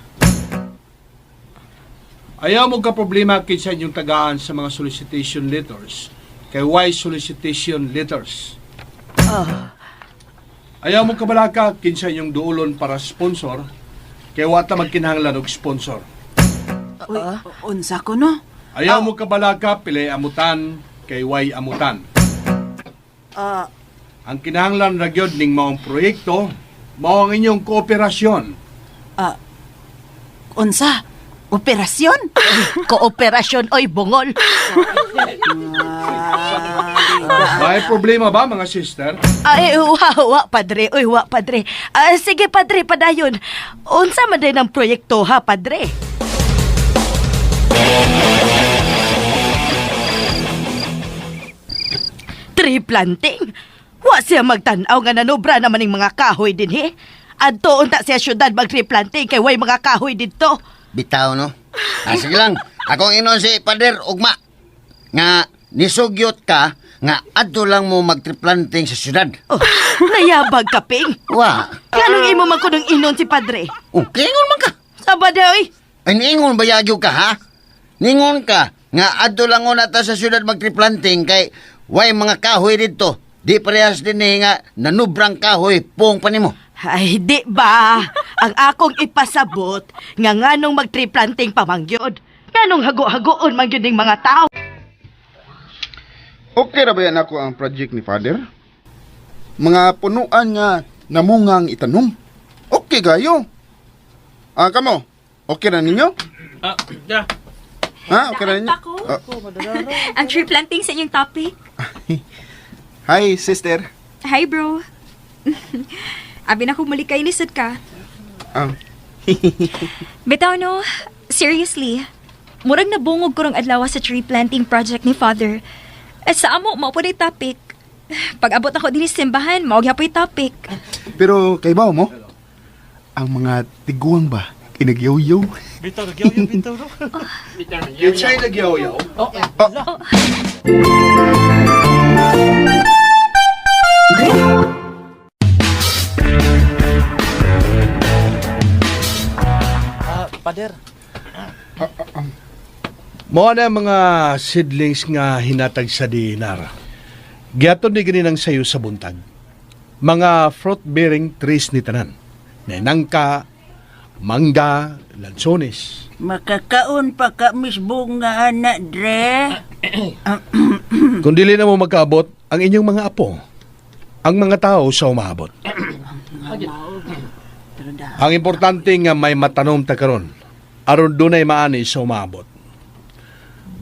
Ayaw mo ka problema kinsa inyong tagaan sa mga solicitation letters. Kay why solicitation letters? Ayaw mo kabalaka kinsa inyong duulon para sponsor. Kay wata magkinahanglan og sponsor. Unsa ko, no? Ayaw mo kabalaka pilay amutan kay why amutan. Ang kinahanglan ra gyud ning maong proyekto mao ang inyong kooperasyon. Unsa? Operasyon? Kooperasyon, oy, bungol. May problema ba, mga sister? Ay, wa, padre. Uy, wa, padre. Sige, padre, padayon. Unsa man din ang proyekto, ha, padre? Tree planting? Wa siya magtanaw nga nanubra naman ng mga kahoy din, he? Adto unta siya syudad mag-tree planting kay way mga kahoy dito. Bitaw, no? Sige lang. Akong inon si Pader Ugma. Nga, nisugyot ka, nga adto lang mo mag-triplanting sa syudad. Oh, nayabag ka, Ping. Wa. Ganong imo man ko nung inon si padre. Okay, ingon man ka. Sabada, oy. Ay, niingon ba yagyo ka, ha? Ningon ka, nga adto lang na ta sa syudad mag-triplanting kay way mga kahoy dito. Di parehas din nga nanubrang kahoy pong panimo. Ay, di ba? Ang akong ipasabot nga nganong mag-tree planting pamangyod. Nganong hago-hagoon man yun ng mga tao. Okay ra ba yan ako ang project ni Father? Mga punuan nga namungang itanom. Okay gayo. Kamo, okay na ninyo? Yeah. Ha, okay na ninyo? Ako? Ang tree planting sa inyong topic. Hi, sister. Hi, bro. Abi na kung malikay lisod ka. Bitaw no, seriously, murag nabungog ko rong adlaw sa tree planting project ni Father. At sa amo, mao po na topic. Pag abot ako din sa simbahan, mao gyapon yung topic. Pero kay bawo mo, ang mga tiguang ba, kinagyaw-yaw? Bitaw, nagyaw-yaw, bitaw. Yung siya'y nagyaw-yaw. Pader. Mo na mga seedlings nga hinatag sa dinar. Giaton ni ganinang sayo sa buntag. Mga fruit-bearing trees ni tanan. Nangka, mangga, lansones. Makakaon pa ka misbong nga anak, Dre. Kung dili na mo magkaabot, ang inyong mga apo, ang mga tao sa umabot. Ang importante nga may matanom ta karon, aron dunay maani sa umabot.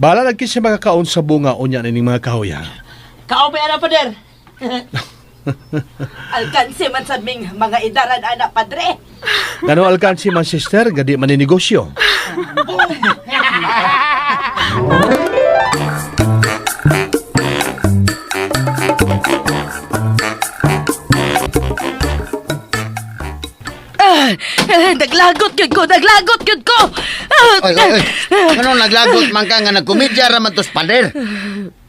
Bala lagi sa mga kaon sa bunga unya ning mga kahoy ha. Kao ba yan, Pader? Alkansi man sa ming mga idaran anak, padre. Ngano alkansi man sister, gadi maninegosyo. Naglagot yun ko! Naglagot yun ko! Oy. Ano naglagot man ka nga nagkomedya raman tos Pader?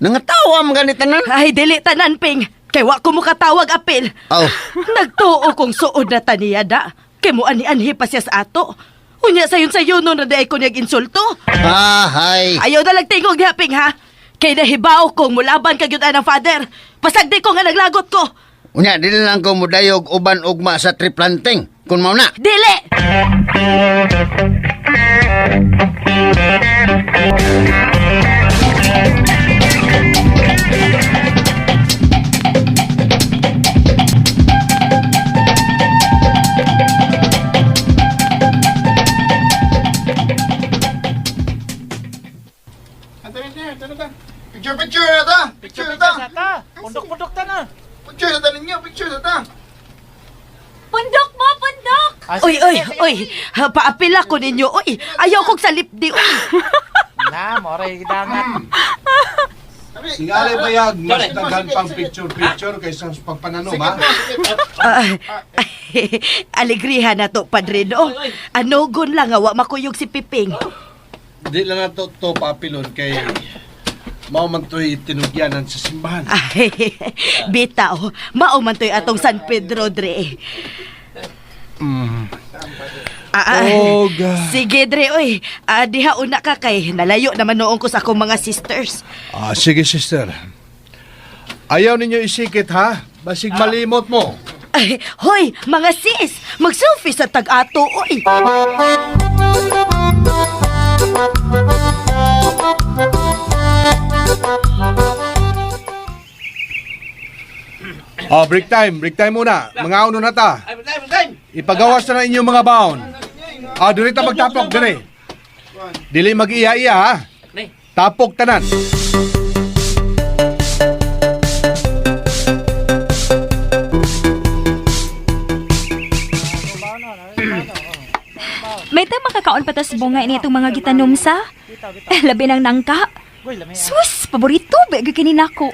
Nangatawa man ganit tanan. Ay, dili tanan, Ping. Kay wa ko mo katawag apil. Oh. Nagtuo kong suod na taniya da. Kay mo ani-anhi pa siya sa ato. Unya sayon-sayon no na daay ko niyag insulto. Hay. Ayaw na lang tingog niya, Ping, ha? Kay nahibaw kong mulaban kagyud ng father. Pasagdi ko nga naglagot ko. Unya, dili lang ko mudayog uban ugma sa tree planting. Kun mao na. Dili! Picture na ta! Picture na ta! Pundok-pundok ta na. Picture na ta ninyo! Picture na ta! Pundok mo, pundok! Uy! Paapil ako ninyo, uy! Ayaw kong salip di, uy! Na, moray dangat. Singalay bayag, mas daghan pang picture-picture kaysa sa pagpananom ha. Alegriha na to, padrino. Anogon lang, wa makuyog si Piping. Di lang na to papilon kay mao man to'y tinugyanan sa simbahan. Ay, bitaw, mauman to'y atong San Pedro, Dre. Sige, Dre, oy. Diha una ka kay nalayo naman noong ko sa akong mga sisters. Sige sister. Ayaw ninyo isikit ha? Basig malimot mo. Ay, hoy, mga sis, mag-selfie sa tag-ato, oy. Break time muna. Mga uno na ta. Ay, time! Ipagawas na inyong mga baon. Dili ta magtapok, dili. Dili mag-iya-iya ha. Tapok tanan. makakaon patas bunga ini itong mga gitanom sa. Labi ng nangka. Sus, paborito, bagay kini nako.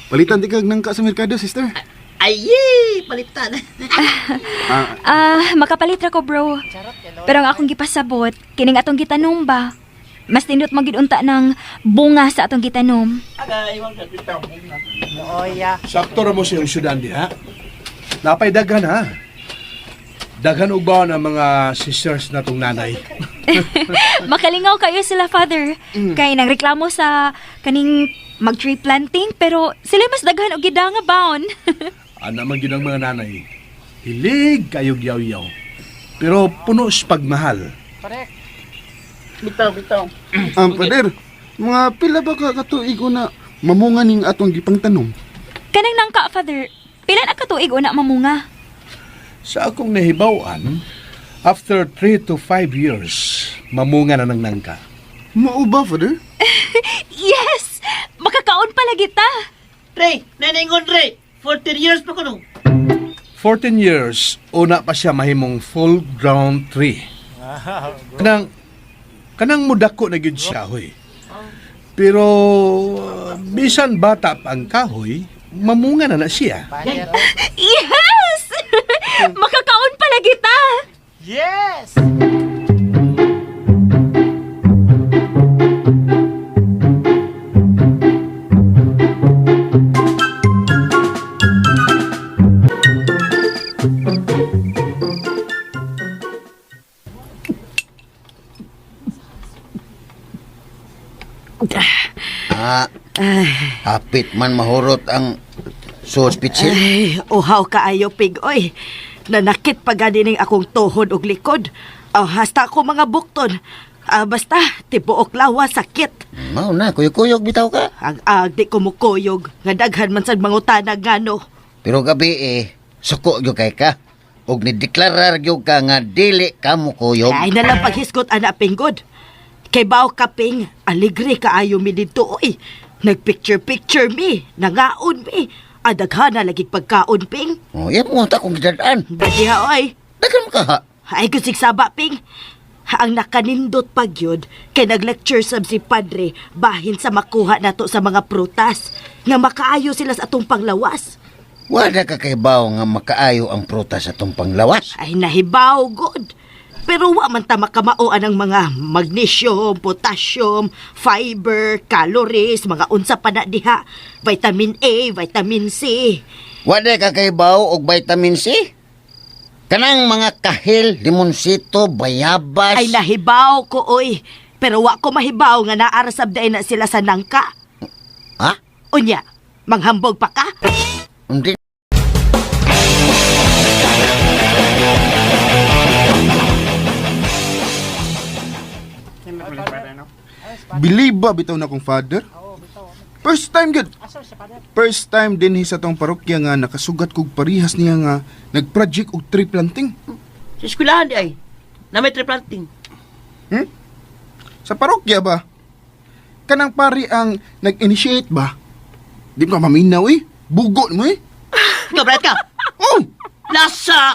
Palitan di kag nangka sa merkado, sister. Ay, palitan. Makapalit ra ko, bro. Pero ang akong gipasabot, kining atong gitanom ba? Mas tindot magidunta ng bunga sa atong gitanom. Sakto ra mo siyang syudan di ha? Napay daghan ha? Daghan og ba ng mga sisters na tong nanay? Makalingaw kayo sila, father. Kay nang reklamo sa kaning mag-tree planting, pero sila mas daghan og gida nga baon. Ana man gyud ang mga nanay. Hilig kayog yaw-yaw. Pero puno sa pagmahal. Bitaw. Pader, mga pila ba ka katuig na mamunga ning atong gipang tanom? Kanang nangka, father. Pila na katuig una mamunga. Sa akong nahibawan, after 3 to 5 years, mamunga na ng nangka. Mao ba, Father? Yes! Makakaon pala kita. Ray, naningon Ray. 14 years pa ko nung. 14 years, una pa siya mahimong full-grown tree. Kanang mudako na gyud siya, hoy. Pero, bisan bata pa ang kahoy, mamunga na siya. Yes! Makakaon pala kita. Hapit man mahurot ang suspitsil. Ay, uhaw kaayo, pig, oy. Nanakit pa gani ning akong tuhod ug likod. Hasta ako mga bukton. Basta, tibuok lawa, sakit. Mao na, kuyog-kuyog bitaw ka. Ang di ko mukuyog. Nga daghan man sa mangutana gano. Pero gabi suko gyud kay ka. Og nideklarar gyud ka nga dili ka mo kuyog. Ay nalang paghiskot, anak pinggod. Kay bao kaping, aligre kaayo mi dito, oy. Nagpicture-picture mi, nangaon mi. Adaghan na lagi pagkaon, ping. Oh, yan mo ta kong gidadaan. Badiha, oy. Dagan mo ka ha. Ay, kusig saba, ping. Ang nakanindot pagyod, kay nag-lecture sab si Padre bahin sa makuha nato sa mga prutas. Nga makaayo sila sa atong panglawas. Wala ka kay bawo nga makaayo ang prutas sa tong panglawas. Ay, nahibaw, good. Pero wa man ta makamaoan ang mga magnesium, potassium, fiber, calories, mga unsa pa na diha, vitamin A, vitamin C. Wala ka kay bawo og vitamin C. Kanang mga kahil, limonsito, bayabas. Ay, nahibaw ko, oy. Pero wa ko mahibaw nga naarasab day na sila sa nangka. Ha? Unya, manghambog pa ka? Hindi. Believe ba bitaw na kong father? First time gud. First time din sa tong parokya nga nakasugat kog parihas niya nga nag-project og tree planting. Sa eskwelahan di ay. Na may tree planting. Sa parokya ba? Kanang pari ang nag-initiate ba? Di ka maminaw Bugo mo Ikaw, Brad ka. Oh! Lasa!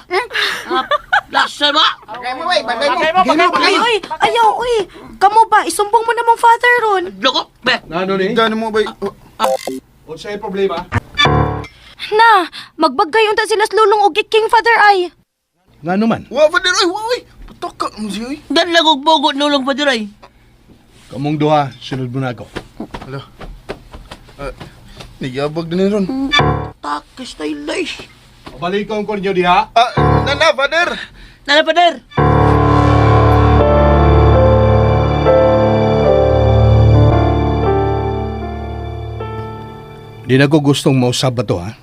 Lasa ba? Ay, oy, ayaw, oy. Kamu ba? Isumbong mo namang father ron. Loko, be. Ano ni? Gano mo ba? O sa'yo problema? Na, magbagay unta sila sa lulong og king, father ay. Nga naman, Wa father oy. Patok ka mo siya Dan lagog bogot nulong pa diray. kamong duha, sunod mo na ako. Hala. Nagyabag din ron. Takis tayo lish. Balikon ko niyo diha. Nana, father! Nana, pader. Di na ko gustong mausap ba to, ha?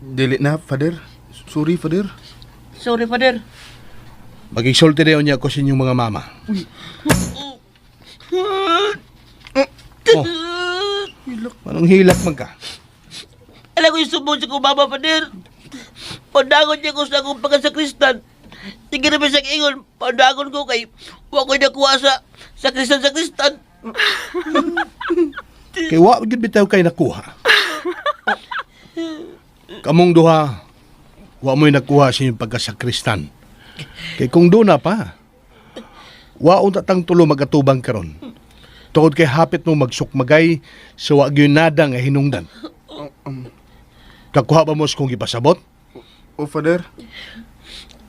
Dili na, father. Sorry, father. Sorry, pader. Magigsulti na niya ako sa inyong mga mama. Oh, anong hilak man ka? Alam ko yung sumbong sa kumama, pader. Pandagon niya ko sa akong pagkasakristan. Sige na ba sa ingon, pandagon ko kay huwag ko'y nakuha sa kristan. Kaya wa gyud bitaw kay nakuha. Kamong duha, wa mo'y nakuha sa inyong pagkasakristan. Kay kung doon na pa, Waon tatang tulo magatubang karon. Tungod kay hapit mo magsukmagay sa wa gyud nada nga hinungdan. Kakuha ba mo kung ipasabot? O, Father,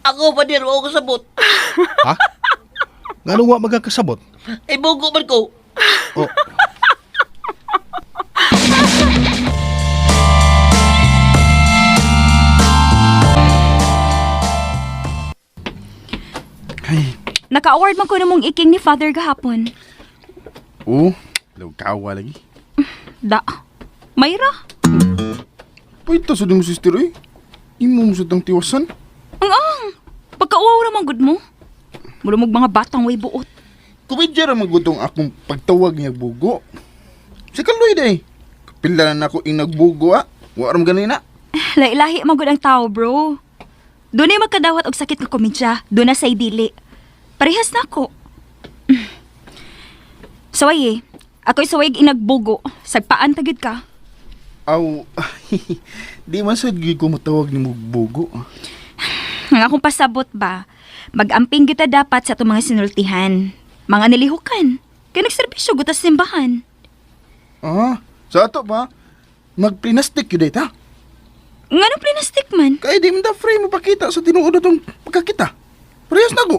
Ako, Pader, ako kasabot. Ha? Nganong wa magakasabot? Ay, bugo man ko. O, Naka-award man ko namong iking ni Father gahapon. oh, kawa lagi. Da. Mayra? Pwita sa mo, sister, eh. Imo mo sa tang tiwasan. Ang pagkauwaw naman good mo. Mula mong mga batang way buot. Kumidya ra magutong akong pagtawag niya bugo. Si Kaloy day. Kapila na ako ing nagbugo, ah. Waram ganina. Lahi-lahi man gud ang tao, bro. Doon ay magkadawat og sakit nga komedya. Doon na say dili. Parehas na ako. Saway ako'y saway inagbugo. Sagpaan tagid ka. Aw, di man sad gyud ko matawag ni mo bugo. Nga akong pasabot ba, mag-amping kita dapat sa itong mga sinultihan. Mga nilihukan. Kaya nagservisyo gutas simbahan. Ah, sa ato pa, magplinastik yun data. Nga nang plinastik man. Kaya di man da frame mapakita sa tinuod itong pagkakita. Parehas na ko.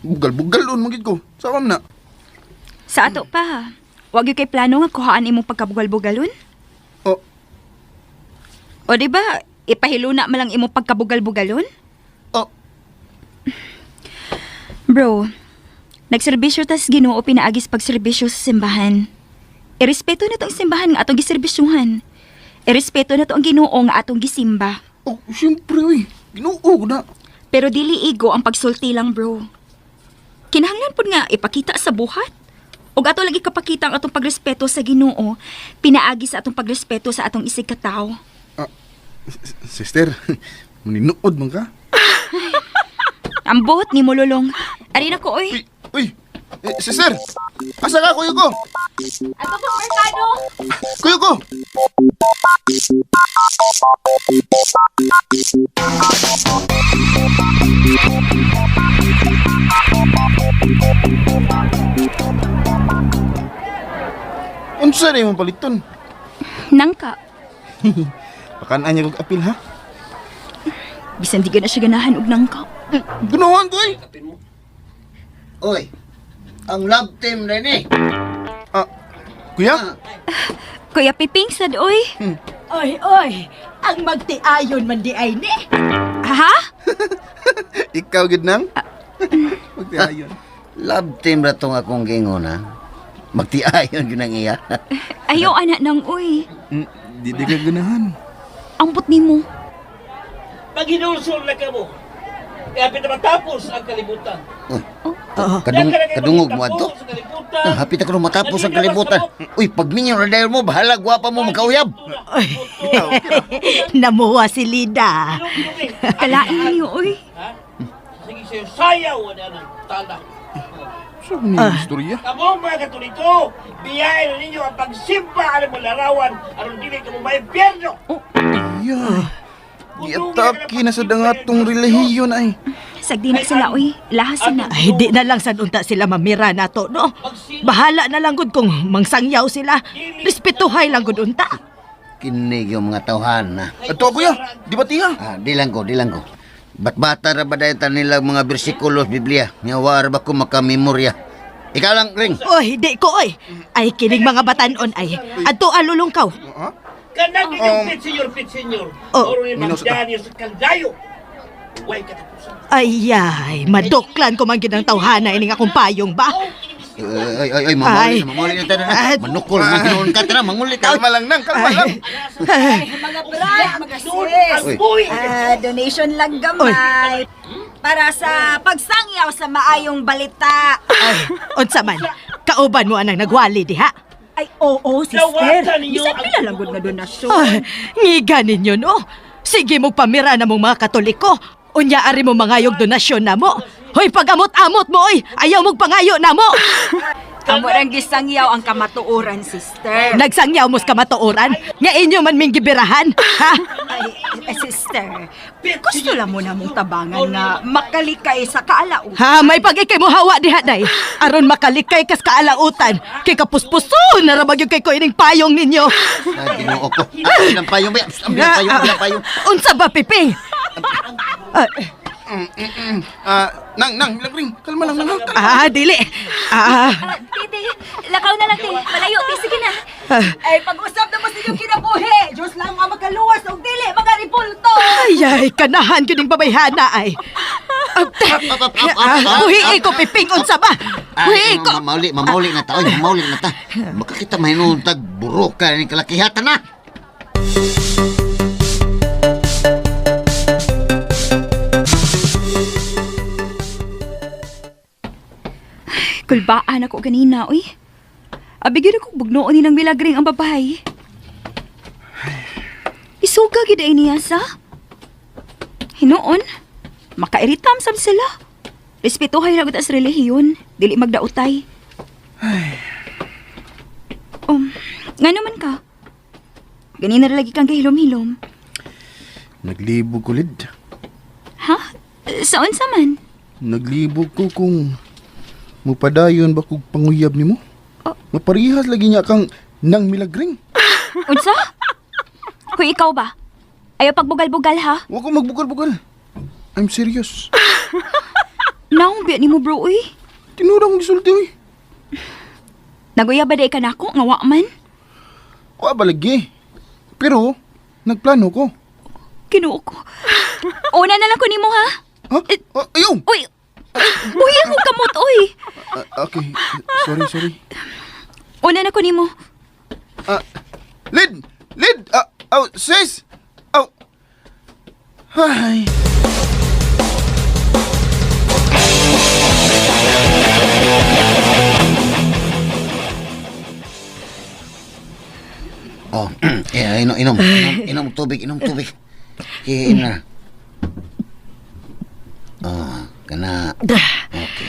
Bugal-bugal doon magid ko. Sawam na. Sa ato pa, wag yung kay plano nga kuhaan imong pagkabugal-bugalon. Oh, O di ba, ipahiluna malang imong pagkabugal-bugalon? oh, Bro, nagserbisyo tas Ginoo pinaagis pagserbisyo sa simbahan. Irespeto na to ang simbahan nga atong giserbisyuhan. Irespeto na to ang Ginoo nga atong gisimba. oh, siyempre, uy. Ginuog na. Pero dili igo ang pagsulti lang, bro. Kinahanglan pud nga ipakita sa buhat. Ug ato lagi kapakita ang atong pagrespeto sa Ginoo, pinaagi sa atong pagrespeto sa atong isig ka tawo. Sister, maninuod man ka? Ang buhot ni Mululong. Ari na ko, oy. Uy, sister! Asa ka, kuyo ko? Ato sa merkado. Kuyo ko! Unsa na yung paliton? Nangka. Pakanaan niya kong apil, ha? Bisan di ka na siya ganahan og nangka. Gunawan ko, eh! Oy, ang love team rin eh. Kuya? Kuya Piping sad, oy. Oy, oy, ang magtiayon man di ay ni. Ha? Ikaw, gid nang? Magtiayon. Love team ra tong akong gingon ha. Magtiayon yun ang iya. Ayaw anak nang, oy. Di ka ganahan. Ambot nimo. Maghinulsol na ka mo. Kaya matapos ang kalibutan. Kadungog mo ato. Sa kalibutan. Hapit ako nung matapos ang kalibutan. Uy, pag minyo na dahil mo, bahala, gwapa mo magkauyab. Namuha si Lida. Kalain niyo, oy. Ha? Sige sa'yo, sayaw na ng tala. Saan niya istorya? Kamu mga Katoliko, biyahe na ninyo ang pagsimba alam mo larawan aron dili ka mo maipyerno. Yeah. Giataki na sa dangatong relihiyon ay. Sagdi na sila, oy. Lahas na. Ay, di na lang sad unta sila mamira nato, no? Bahala na lang gud kung mangsangyaw sila. Respetuhay lang gud unta. Kinig yung mga tawhan na. Ato, kuya. Di ba tiya? Di lang ko. Bat-bata ra ba dahitan nila mga bersikulos Biblia? Ngawa ra ba ko makamemorya? Ikaw lang, Ring. Oy, di ko, oy. Ay, kinig mga batanon ay. Adto alulong kaw. Kanang inyong pit senyor. Oh. Oro ni Magdanyo sa kaldayo. Huwag katapusan. Ay, maduklan ko man gid ang tawhana ining akong payong ba? Ay, mamuli na tayo na. Manukol, maginoon ka tara, manguli ka. Kalma lang nang, kalma lang. Mga brad, mga sis. Uy! Donation lang gamay. Para sa pagsangyaw sa maayong balita. Ay, unsa man? Kauban mo anang nagwali diha? Ay, oo, sister. Lawatan ninyo Bisan ang- pila lang gud na donasyon. Ay, ngiga ninyo, no? Sige mo pamira na mong mga Katoliko. Unya ari mo mangayog donasyon na mo. Hoy, pagamot-amot mo, oy! Ayaw mong pangayo na mo! Amo rang gisangyaw ang kamatuoran, sister. Nagsangyaw mos ka matuoran? Nga inyo man ming gibirahan, ha? Sister, gusto lang mo na mong tabangan nga makalikay sa kaalao. Ha, may pag-ikay mo hawa diha day. Aron makalikay kas kaalautan. Kay kapuspuso na ramag yung kay ko ining payong ninyo. Ginoo ko. Ilang payong ba? Ilang payong. Unsa ba, Piping? Nang, Milagring, kalma lang, nang. Dili. Titi, lakaw na lang, ti. Malayo, ti. Sige na. Ay, pag-usap na mo sa inyong kinabuhi. Diyos lang ang makaluwas o dili, mga ripulto. Ay, kanahan ko ding babayhana ay. Buhi ko, Piping, unsa ba? Buhi ko. Mamauli na ta. Oy, mamauli na ta. Baka kita mahinuntag burok ka ni kalakihatan na. Kulbaan ako ganina, uy. Abigyan ako bugnoon ni ng Milagring ang babae. Isuga gid ay niya sa. Hinoon, makairitam sab sila. Respetuhay na gud as relihiyon, dili magdautay. Nga naman ka. Ganina ra lagi kang kahilom-hilom. Naglibog ko, Lid. Ha? Saan sa man? Naglibog ko kung mupadayon ba kung panguyab ni mo. Oh. Maparihas lagi niya kang nang Milagring. Unsa? Hoy, ikaw ba? Ayaw pagbugal-bugal, ha? Huwag ko magbugal-bugal. I'm serious. Naong biya ni mo, bro, uy. Tinurang gisulti, uy. Naguya ba day ka na ako? Ngawa man? Wa ba lagi? Pero, nagplano ko. Kinuo ko. Una na lang ko nimo, ha? Ha? Ayaw! Uy! Buhi ako kamot, uy! Okay, sorry. Una na ko nimo. Lid! Sis! Ay. Oh, inom tubig. Inom na. Kana. Okay.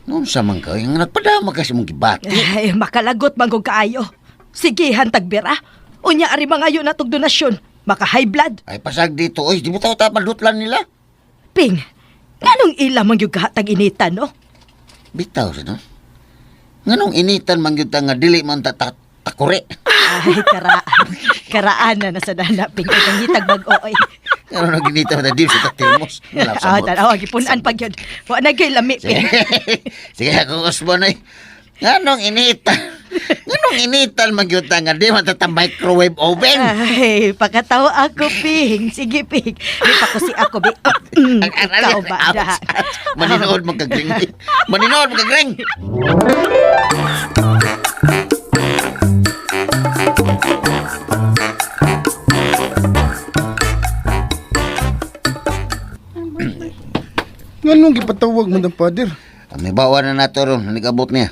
Noon sa man ka, yung nagpadama kasi mong gibati. Ay, makalagot man kung kaayo. Sige, hantagbira. Unya ari mga yun natog donasyon. Maka high blood. Ay, pasag dito, oy, di mo tao tapadutlan nila. Ping, anong ilamang yung kahatag initan, no? Bitaw sa no? Nganong initan man yun nga dili man takure. Ay, karaan na sa dana, Ping. Ang hitag bag-oy. Ano na ginita na di sa tatilmos. Tanawa, gipunan pag yun. Wa na kayo lami, Ping. Sige, ako usbon ay. Nganong initan man yun nga di man microwave oven. Ay, pagkatawa ako, Ping. Sige, Ping. Di pa ko si ako, Ping. Ikaw ba? Maninood magkagring. Nganong gipatawag mo ng pader? May bawa na nato ron, nagabot niya.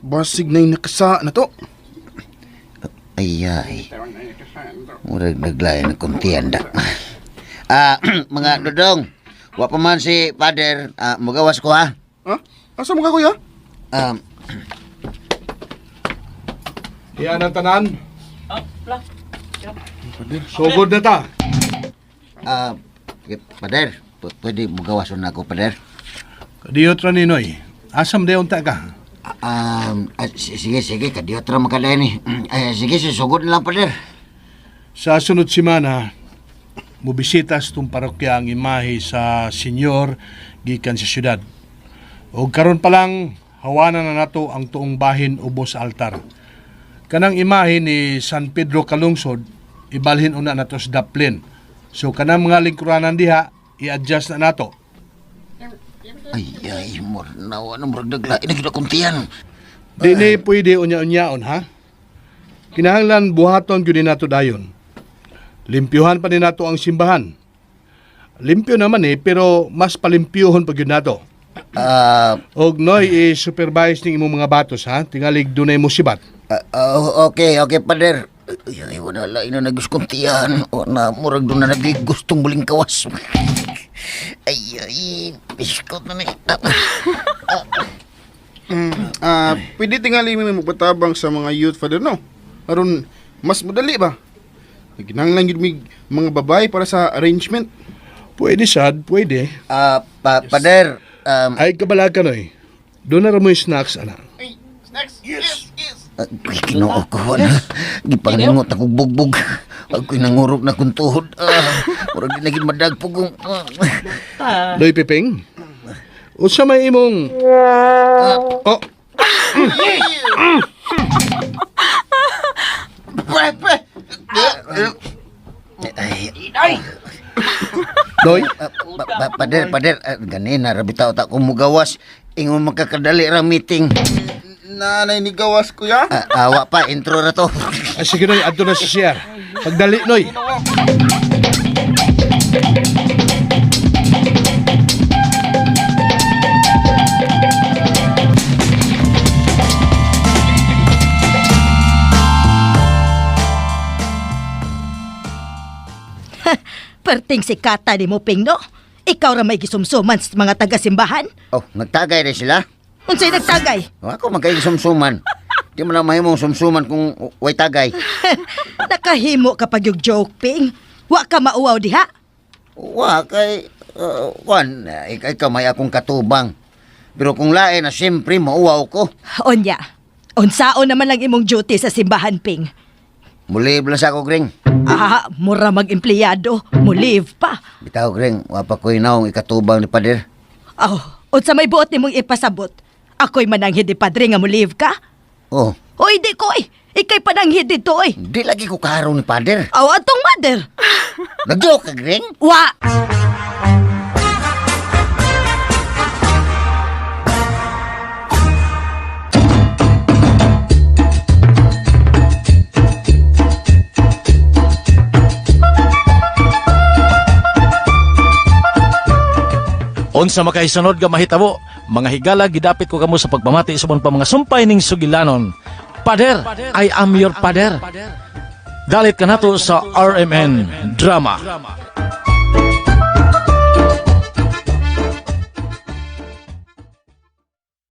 Basig na yung nakasa na to. Ay. Murag naglayan ng kuntian da. Mga dodong, wa pa man si Father, magawas ko ha. Ha? Asa mo ka, kuya? Iyan ang tanan. Sugod na ta. Father, pwede magawas na ako, Father. Kadiyot ra ninoy. Asam de unta ka. Sige, kadiyot ra makalay ni. Sige, sugod na lang, Father. Sa sunod simana, mubisitas tong parokya ang imahe sa senyor gikan sa syudad. O karon pa lang, hawanan na nato ang tuong bahin ubos sa altar. Kanang imahe ni San Pedro Kalungsod, ibalhin una nato sa daplin. So kanang mga lingkuranan diha, i-adjust na nato. Ay, nawa na murag naglain na ginakuntian. Di na pwede unya-unyaon, ha? Kinahanglan buhaton gyud nato dayon. Limpyuhan pa ni nato ang simbahan. Limpyo naman pero mas palimpyuhon pa gyud nato. Og noy i-supervise ning imong mga batos, ha? Tingalig dunay musibat. Okay, Father. Ay, wala lain na naguskuntian. O na, murag doon na nagigustong muling kawas. Ay, biskot na ni. Pwede tingali mo magpatabang sa mga youth, Father, no? Aron, mas madali ba? Ginanglan yun may mga babae para sa arrangement. Pwede sad, pwede. Pader, Ay kabalakan oy. Doon na mo yung snacks, anak. Kinoo ko na. Gipangingot ako bugbog. Ako'y nangurok na kong tuhod. Murag di naging madagpugong. Doy Piping. Unsa may imong... Oh, Ay, Doy, pader, ganina, rabitaw ta kong mugawas. Ingon makakadali ra meeting. Nanay ni gawas, kuya. Awa pa, intro na to. ay sige Noy, adto na sa CR. Pagdali, Noy. Perting si Kata ni mo, Ping, no? Ikaw ra may gisumsuman sa mga taga-simbahan? Oh, nagtagay rin sila. Unsay nagtagay? Ako magkaig sumsuman. Di mo lang mahimong sumsuman kung way tagay. Nakahimo kapag yung joke, Ping. Wa ka mauwaw diha. Wa kay Juan, ikaw may akong katubang. Pero kung lain na siyempre mauwaw ko. Onya, unsaon naman lang imong duty sa simbahan, Ping. Mulib lang sa ako, Gring. Mura mag-empleyado. Mulive pa. Bitaw, Gring, wapa ko'y naong ikatubang ni Pader. Unsa may buot nimong ipasabot? Ako'y mananghid ni Padre nga mulive ka? Oh, Oy, di ko Ikay pananghid dito, di lagi ko kaharong ni Pader. Atong mother. Nag-joke ka, Gring? Wa! Unsa makaisunod nga mahitabo, mga higala gidapit ko kamo sa pagpamati sa pa mga sumpay ning sugilanon. Pader, I am your pader. Dalit ka nato sa RMN Drama.